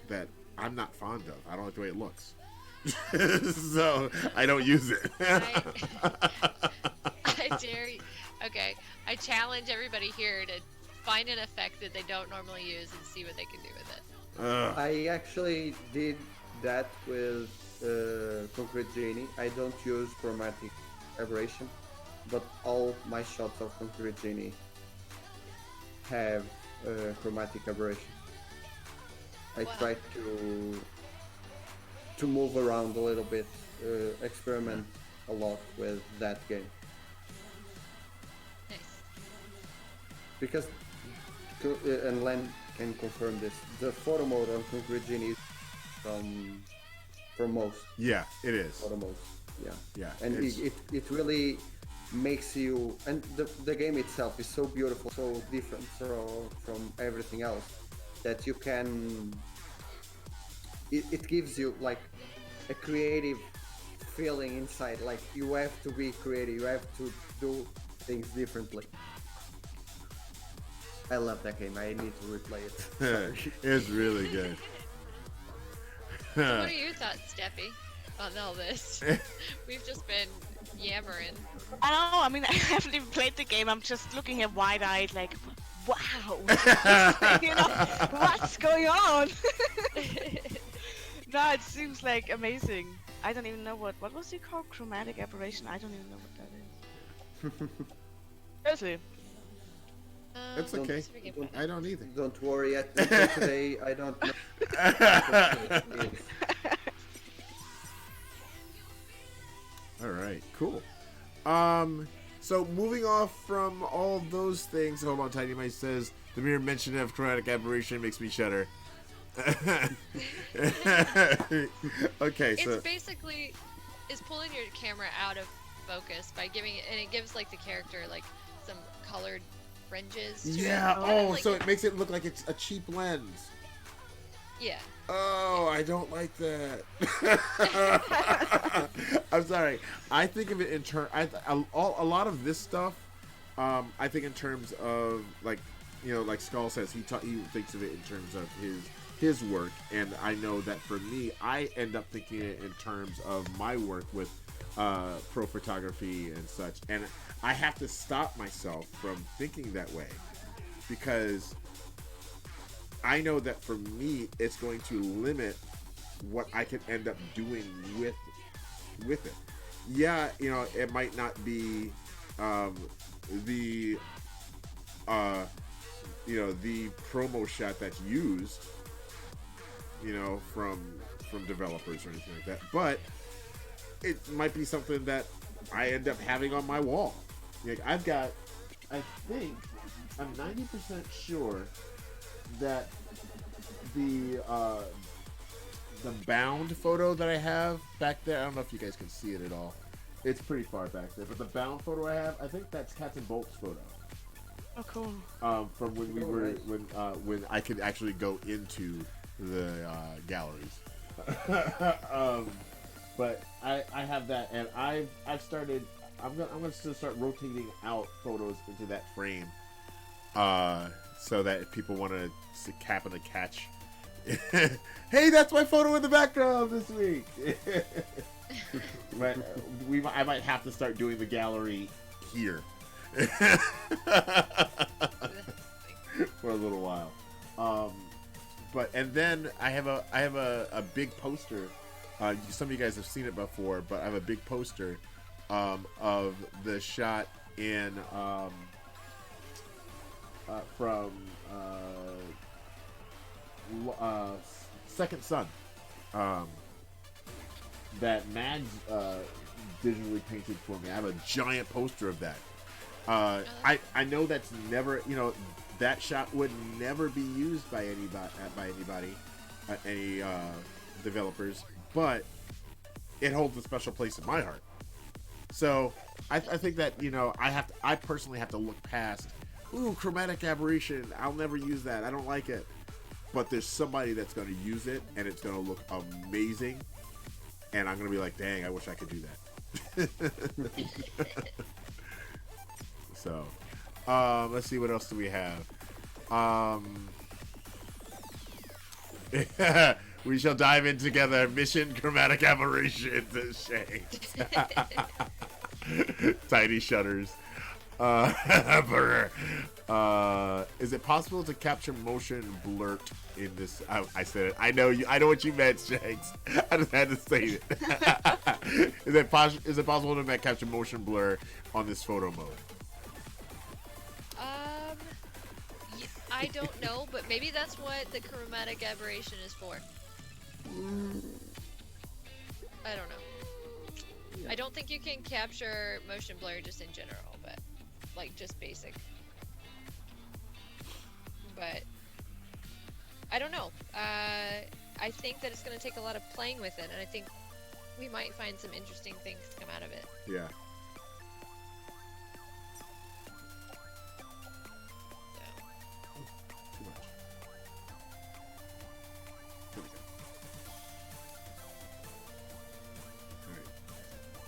that I'm not fond of. I don't like the way it looks. So I don't use it. I dare you. Okay, I challenge everybody here to find an effect that they don't normally use and see what they can do with it. I actually did that with Concrete Genie. I don't use chromatic aberration, but all my shots of Concrete Genie have chromatic aberration. I try to move around a little bit, experiment a lot with that game. Nice. Because, and Len can confirm this, the photo mode on Concrete Genie is from most Yeah, it is. photo modes. Yeah. Yeah, And it really makes you, and the game itself is so beautiful, so different from everything else, that you can, it gives you like a creative feeling inside, like you have to be creative, you have to do things differently. I love that game. I need to replay it. Sorry. It's really good. So what are your thoughts, Steffi, on all this? We've just been yammering. I don't know. I mean, I haven't even played the game. I'm just looking at wide-eyed, like, wow. You know, what's going on? No, it seems like amazing. I don't even know what was it called? Chromatic aberration. I don't even know what that is. Seriously. It's okay. I don't either. Don't worry. Until today, I don't know. All right, cool. So moving off from all those things, hold on, Tiny Mice says the mere mention of chromatic aberration makes me shudder. Okay, so It's basically pulling your camera out of focus by giving it, and it gives like the character like some colored fringes. To yeah. it. Oh, Like, so it makes it look like it's a cheap lens. yeah. Oh, I don't like that. I'm sorry. I think of it in a lot of this stuff. I think in terms of like, you know, like Skull says, he thinks of it in terms of his work, and I know that for me, I end up thinking it in terms of my work with pro photography and such, and I have to stop myself from thinking that way because I know that for me, it's going to limit what I can end up doing with it. Yeah, you know, it might not be the the promo shot that's used, you know, from developers or anything like that, but it might be something that I end up having on my wall. Like I'm 90% sure that the bound photo that I have back there, I don't know if you guys can see it at all. It's pretty far back there, but the bound photo I have, I think that's Cats and Bolt's photo. Oh, cool. From when we were when I could actually go into the galleries. But I have that, and I've started. I'm gonna start rotating out photos into that frame, so that if people want to happen to catch, hey, that's my photo in the background this week. But I might have to start doing the gallery here for a little while. But and then I have a big poster. Some of you guys have seen it before, but I have a big poster of the shot in from Second Son that Mads digitally painted for me. I have a giant poster of that. I know that's never, you know, that shot would never be used by anybody, any developers, but it holds a special place in my heart. So I think that, you know, I personally have to look past, chromatic aberration, I'll never use that, I don't like it. But there's somebody that's going to use it, and it's going to look amazing, and I'm going to be like, dang, I wish I could do that. So, let's see, what else do we have? We shall dive in together. Mission chromatic aberration to Shanks. Tiny shutters. Is it possible to capture motion blurt in this? I said it. I know you. I know what you meant, Shanks. I just had to say it. Is it possible to capture motion blur on this photo mode? I don't know, but maybe that's what the chromatic aberration is for. I don't know. Yeah. I don't think you can capture motion blur just in general, but like just basic. But I don't know. I think that it's going to take a lot of playing with it, and I think we might find some interesting things to come out of it. Yeah.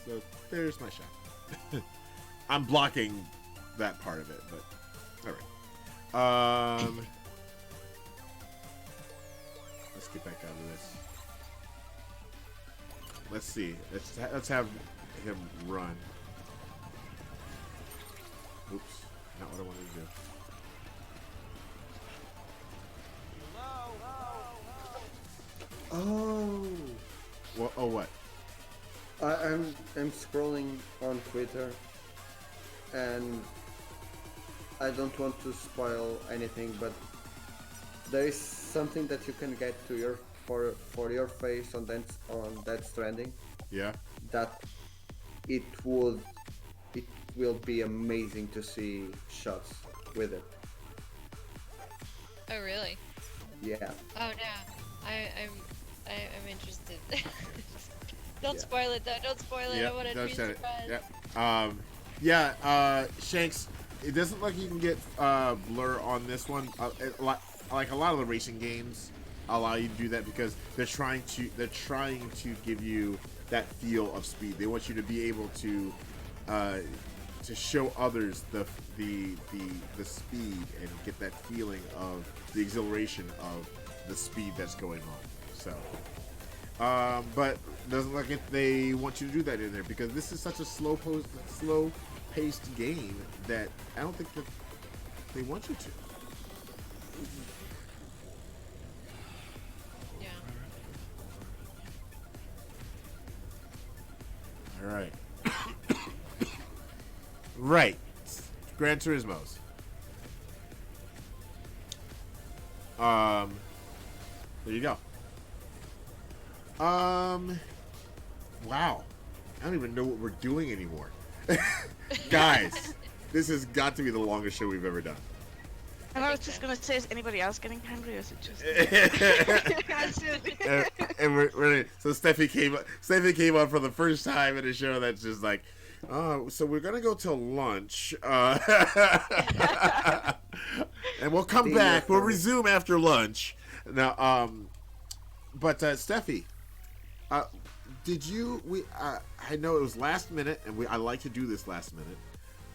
So there's my shot. I'm blocking that part of it, but all right. Let's get back out of this. Let's see. Let's have him run. Oops, not what I wanted to do. Oh. Well, oh what? I'm scrolling on Twitter, and I don't want to spoil anything, but there is something that you can get to your for your face on Death Stranding. Yeah. That it will be amazing to see shots with it. Oh really? Yeah. Oh no, I'm interested. Don't spoil it though. Don't spoil it. I want to be surprised. Shanks. It doesn't look like you can get blur on this one. Like a lot of the racing games allow you to do that because they're trying to give you that feel of speed. They want you to be able to show others the speed and get that feeling of the exhilaration of the speed that's going on. So, but doesn't look like they want you to do that in there because this is such a slow-paced game that I don't think that they want you to. Yeah. All right. Right. Gran Turismo's. There you go. Wow. I don't even know what we're doing anymore. Guys, this has got to be the longest show we've ever done. And I was just gonna say, is anybody else getting hungry, or is it just? And we're so Steffi came on for the first time in a show that's just like, oh, so we're gonna go till lunch, and we'll come back. We'll resume after lunch. Now, but Steffi, did you? I know it was last minute, and I like to do this last minute,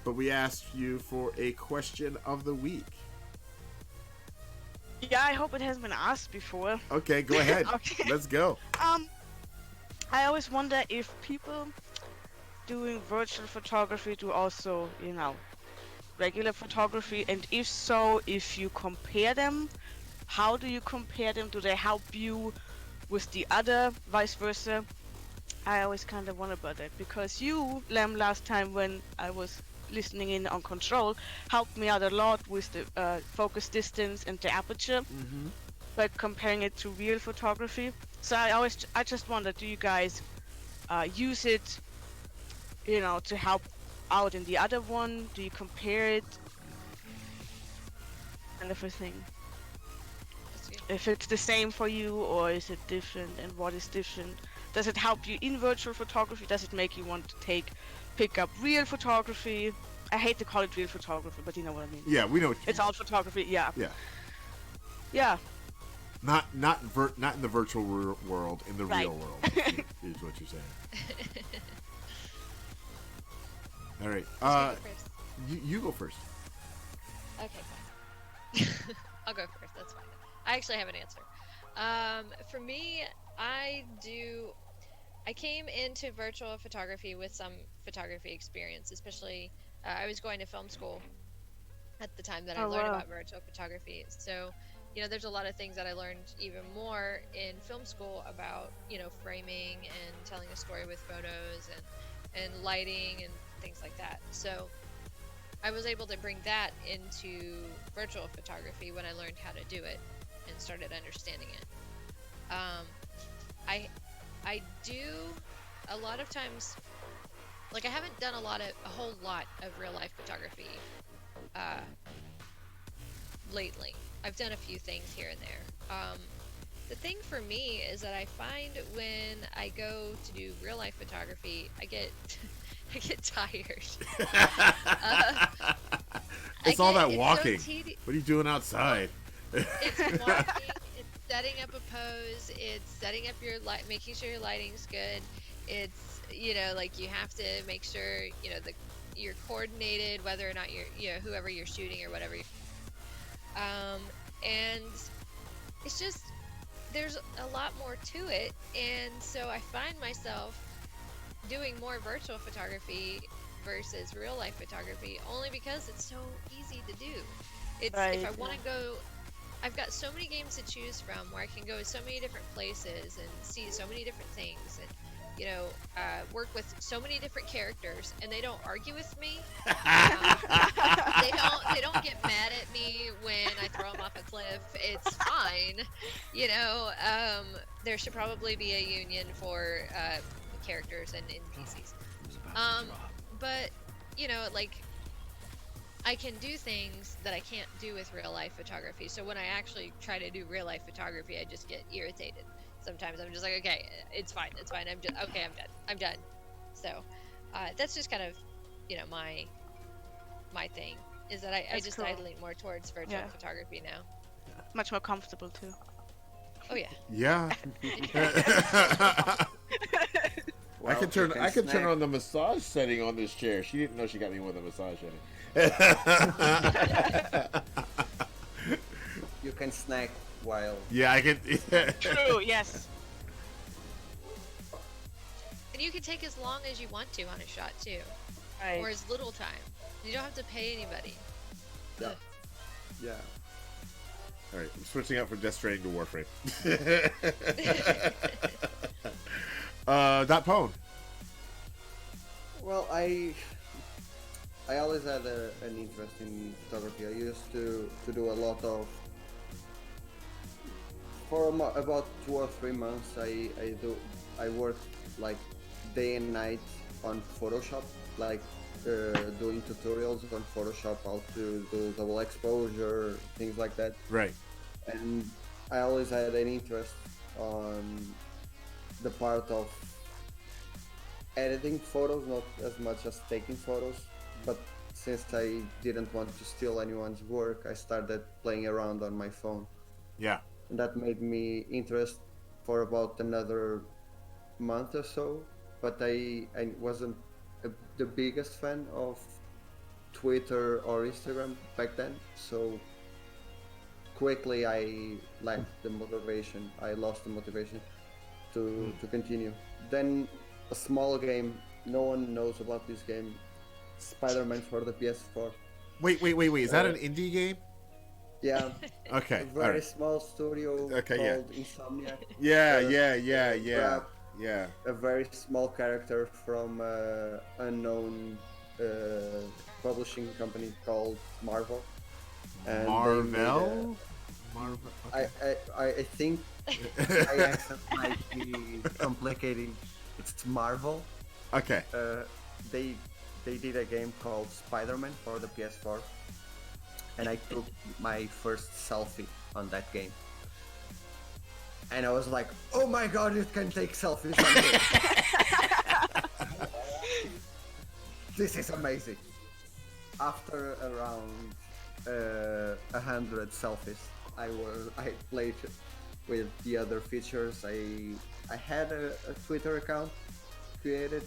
but we asked you for a question of the week. Yeah, I hope it has been asked before. Okay, go ahead. Okay. Let's go. I always wonder if people doing virtual photography do also, regular photography, and if so, if you compare them, how do you compare them? Do they help you with the other, vice versa? I always kind of wonder about that, because you, Lem, last time when I was listening in on control, helped me out a lot with the focus distance and the aperture, but comparing it to real photography. So I just wonder, do you guys use it, to help out in the other one? Do you compare it? And everything. If it's the same for you, or is it different, and what is different? Does it help you in virtual photography? Does it make you want to pick up real photography? I hate to call it real photography, but you know what I mean. Yeah, we know. It's all photography. Yeah. Yeah. Yeah. Not in the virtual world, in the real world is what you're saying. All right. You go first. Okay, fine. I'll go first. That's fine. I actually have an answer. For me, I came into virtual photography with some photography experience, especially I was going to film school at the time that I learned about virtual photography. So, there's a lot of things that I learned even more in film school about, framing and telling a story with photos and lighting and things like that. So I was able to bring that into virtual photography when I learned how to do it and started understanding it. I do a lot of times, like I haven't done a whole lot of real life photography lately. I've done a few things here and there. The thing for me is that I find when I go to do real life photography, I get I get tired. It's all that it's walking. So what are you doing outside? It's walking, it's setting up a pose, it's setting up your light, making sure your lighting's good. It's, like you have to make sure, you're coordinated, whether or not you're, whoever you're shooting or whatever. And it's just, there's a lot more to it. And so I find myself doing more virtual photography versus real life photography only because it's so easy to do. It's if I want to go, I've got so many games to choose from where I can go so many different places and see so many different things and work with so many different characters, and they don't argue with me. They don't get mad at me when I throw them off a cliff. It's fine. There should probably be a union for characters and NPCs. But I can do things that I can't do with real life photography. So when I actually try to do real life photography, I just get irritated. Sometimes I'm just like, okay, it's fine. I'm done. So that's just kind of, my thing is that I lean more towards virtual photography now. Much more comfortable too. Oh yeah. Yeah. I can turn on the massage setting on this chair. She didn't know she got me with a massage setting. You can snack while. Yeah, I can. True. Yes. And you can take as long as you want to on a shot too, Right. or as little time. You don't have to pay anybody. Yeah. Ugh. Yeah. All right, I'm switching out from Death Stranding to Warframe. Dot Pone. Well, I always had an interest in photography. I used to do a lot of. For about 2 or 3 months, I worked like day and night on Photoshop, like doing tutorials on Photoshop, how to do double exposure, things like that. Right. And I always had an interest on the part of editing photos, not as much as taking photos. But since I didn't want to steal anyone's work, I started playing around on my phone. Yeah. And that made me interest for about another month or so. But I wasn't the biggest fan of Twitter or Instagram back then. So quickly I lacked the motivation. I lost the motivation to continue. Then a small game, no one knows about this game, Spider-Man for the PS4. Wait. Is that an indie game? Yeah, Okay. a very small studio called Insomniac. Yeah. Grab Yeah. a very small character from unknown publishing company called Marvel. And Marvel. Marvel. I think my accent might be complicated. It's Marvel. Okay. They did a game called Spider-Man for the PS4, and I took my first selfie on that game. And I was like, "Oh my god, you can take selfies on this! This is amazing!" After around 100 selfies, I played with the other features. I had a Twitter account created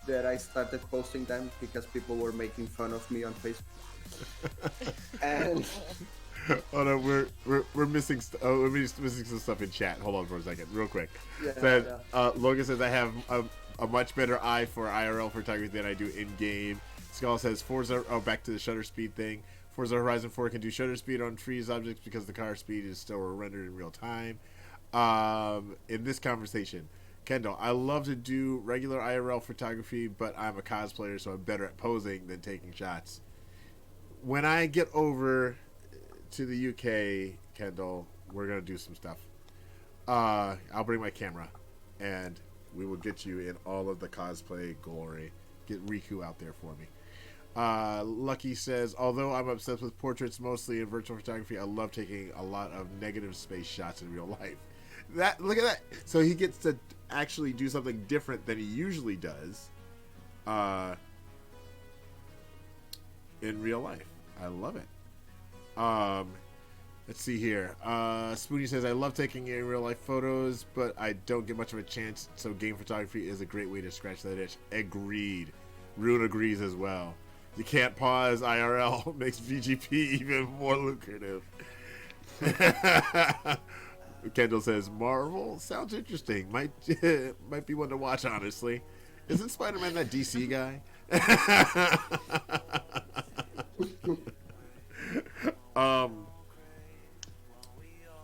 that I started posting them because people were making fun of me on Facebook. And Hold on, we're missing. We're missing some stuff in chat. Hold on for a second, real quick. Yeah, Logan says I have a much better eye for IRL photography than I do in game. Skull says Forza. Oh, back to the shutter speed thing. Forza Horizon 4 can do shutter speed on trees objects because the car speed is still rendered in real time. In this conversation, Kendall, I love to do regular IRL photography, but I'm a cosplayer, so I'm better at posing than taking shots. When I get over to the UK, Kendall, we're gonna do some stuff. I'll bring my camera, and we will get you in all of the cosplay glory. Get Riku out there for me. Lucky says, although I'm obsessed with portraits mostly in virtual photography, I love taking a lot of negative space shots in real life. Look at that. So he gets to actually do something different than he usually does in real life. I love it. Let's see here. Spoonie says, I love taking in real life photos, but I don't get much of a chance, so game photography is a great way to scratch that itch. Agreed. Rune agrees as well. You can't pause IRL, makes VGP even more lucrative. Kendall says, Marvel? Sounds interesting. Might be one to watch, honestly. Isn't Spider-Man that DC guy?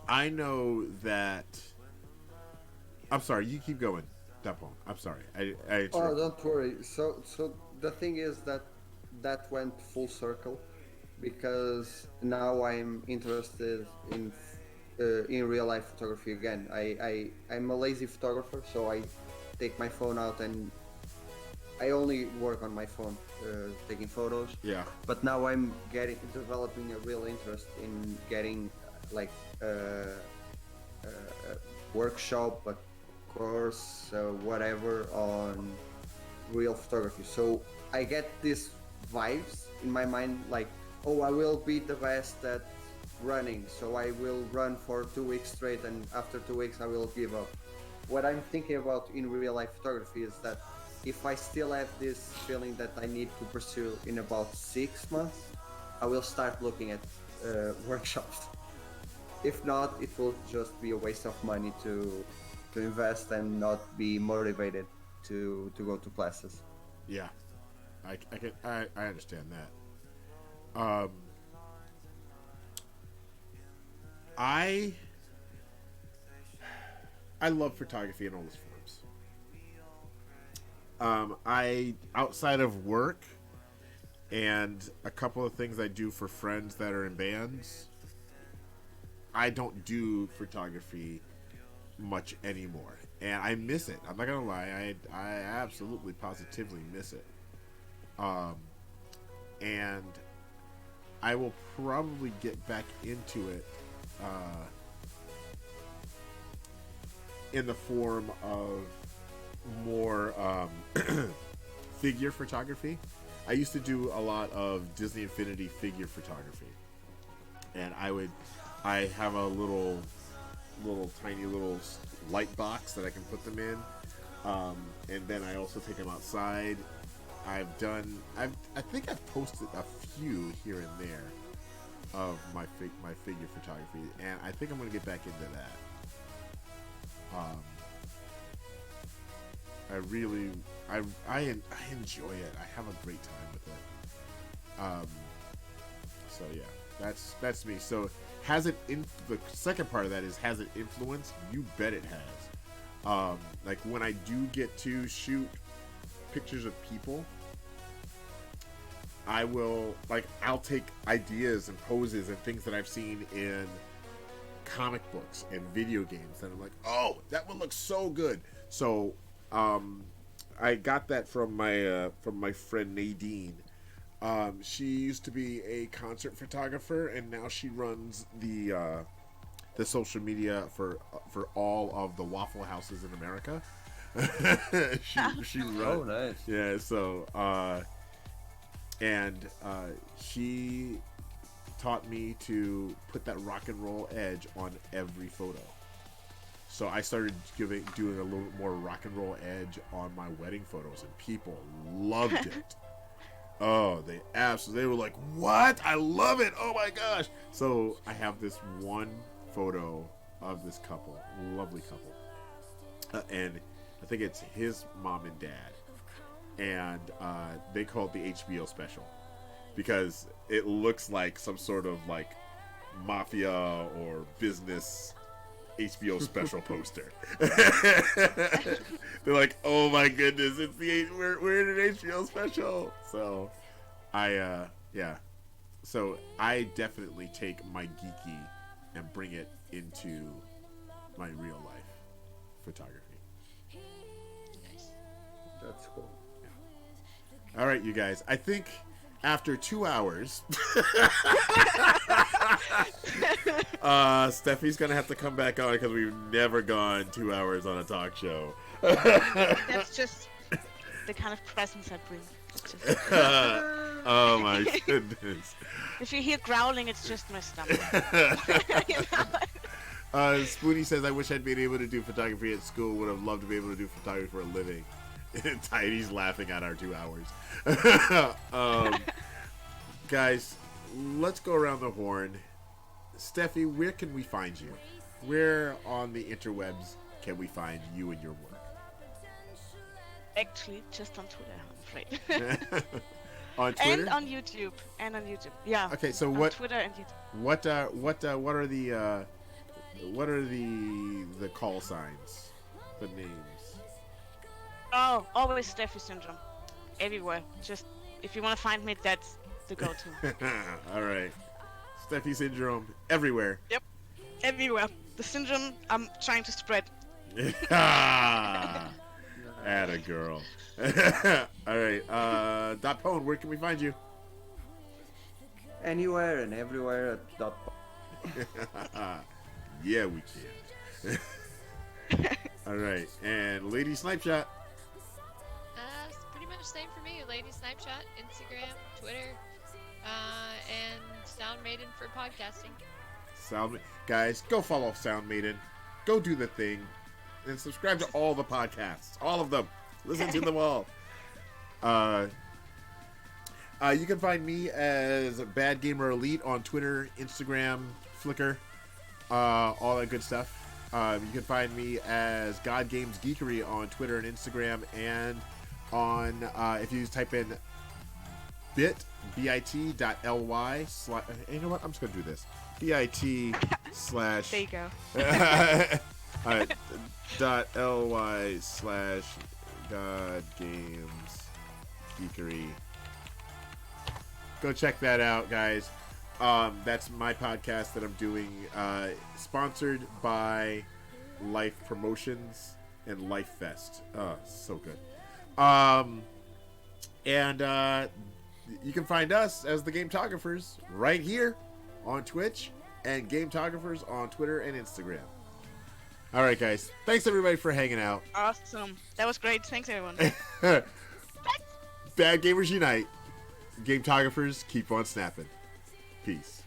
I know that... I'm sorry, you keep going. I'm sorry. I oh, don't worry. So the thing is that went full circle because now I'm interested in real life photography again. I'm a lazy photographer, so I take my phone out and I only work on my phone taking photos. Yeah. But now I'm developing a real interest in getting like a workshop, a course, whatever on real photography. So I get these vibes in my mind like, oh, I will be the best at running, so I will run for 2 weeks straight, and after 2 weeks I will give up. What I'm thinking about in real life photography is that if I still have this feeling that I need to pursue in about 6 months, I will start looking at workshops. If not, it will just be a waste of money to invest and not be motivated to go to classes. Yeah, I understand that. I love photography in all its forms. I outside of work and a couple of things I do for friends that are in bands, I don't do photography much anymore, and I miss it. I'm not gonna lie, I absolutely positively miss it. And I will probably get back into it in the form of more figure photography. I used to do a lot of Disney Infinity figure photography, and I have a little tiny little light box that I can put them in, and then I also take them outside. I think I've posted a few here and there of my figure photography, and I think I'm gonna get back into that. I enjoy it. I have a great time with it. So yeah, that's me. So has it the second part of that is, has it influenced? You bet it has. Like when I do get to shoot pictures of people, I'll take ideas and poses and things that I've seen in comic books and video games, and I'm like, oh, that would look so good. So I got that from my friend Nadine. She used to be a concert photographer, and now she runs the social media for all of the Waffle Houses in America. she runs. Oh, nice. Yeah. So she taught me to put that rock and roll edge on every photo. So I started doing a little more rock and roll edge on my wedding photos, and people loved it. Oh, they were like, "What? I love it! Oh my gosh!" So I have this one photo of this couple, lovely couple, and I think it's his mom and dad, and they call it the HBO special because it looks like some sort of like mafia or business HBO special poster. They're like, "Oh my goodness, we're in an HBO special." So so I definitely take my geeky and bring it into my real life photography. Nice. That's cool. Yeah. All right, you guys. I think after 2 hours, Steffi's gonna have to come back on because we've never gone 2 hours on a talk show. That's just the kind of presence I bring. It's just... Oh my goodness. If you hear growling, it's just my stomach. You know? Spoonie says, "I wish I'd been able to do photography at school. Would have loved to be able to do photography for a living." Tiny's laughing at our 2 hours. Guys, let's go around the horn. Steffi, where can we find you? Where on the interwebs can we find you and your work? Actually, just on Twitter, I'm afraid. On Twitter? And on YouTube. Yeah. Okay, so on what? Twitter and YouTube. What are the call signs? The names? Oh, always Steffi Syndrome. Everywhere. Just, if you want to find me, that's the go-to. All right. Steffi Syndrome everywhere. Yep. Everywhere. The syndrome I'm trying to spread. Atta girl. All right. Dot Pone, where can we find you? Anywhere and everywhere at dot. Yeah, we can. All right. And Lady Snipe Shot. It's pretty much the same for me. Lady Snapshot, Instagram, Twitter, and Sound Maiden for podcasting. Guys, go follow Sound Maiden. Go do the thing. And subscribe to all the podcasts. All of them. Listen to them all. You can find me as Bad Gamer Elite on Twitter, Instagram, Flickr. all that good stuff. You can find me as God Games Geekery on Twitter and Instagram, and on if you type in bit.ly you know what? I'm just gonna do this. bit/ There you go. .ly/ God Games Geekery. Go check that out, guys. That's my podcast that I'm doing, sponsored by Life Promotions and Life Fest. Oh, so good. And you can find us as the Gametographers right here on Twitch, and Gametographers on Twitter and Instagram. All right, guys. Thanks, everybody, for hanging out. Awesome. That was great. Thanks, everyone. Bad Gamers Unite. Gametographers keep on snapping. Peace.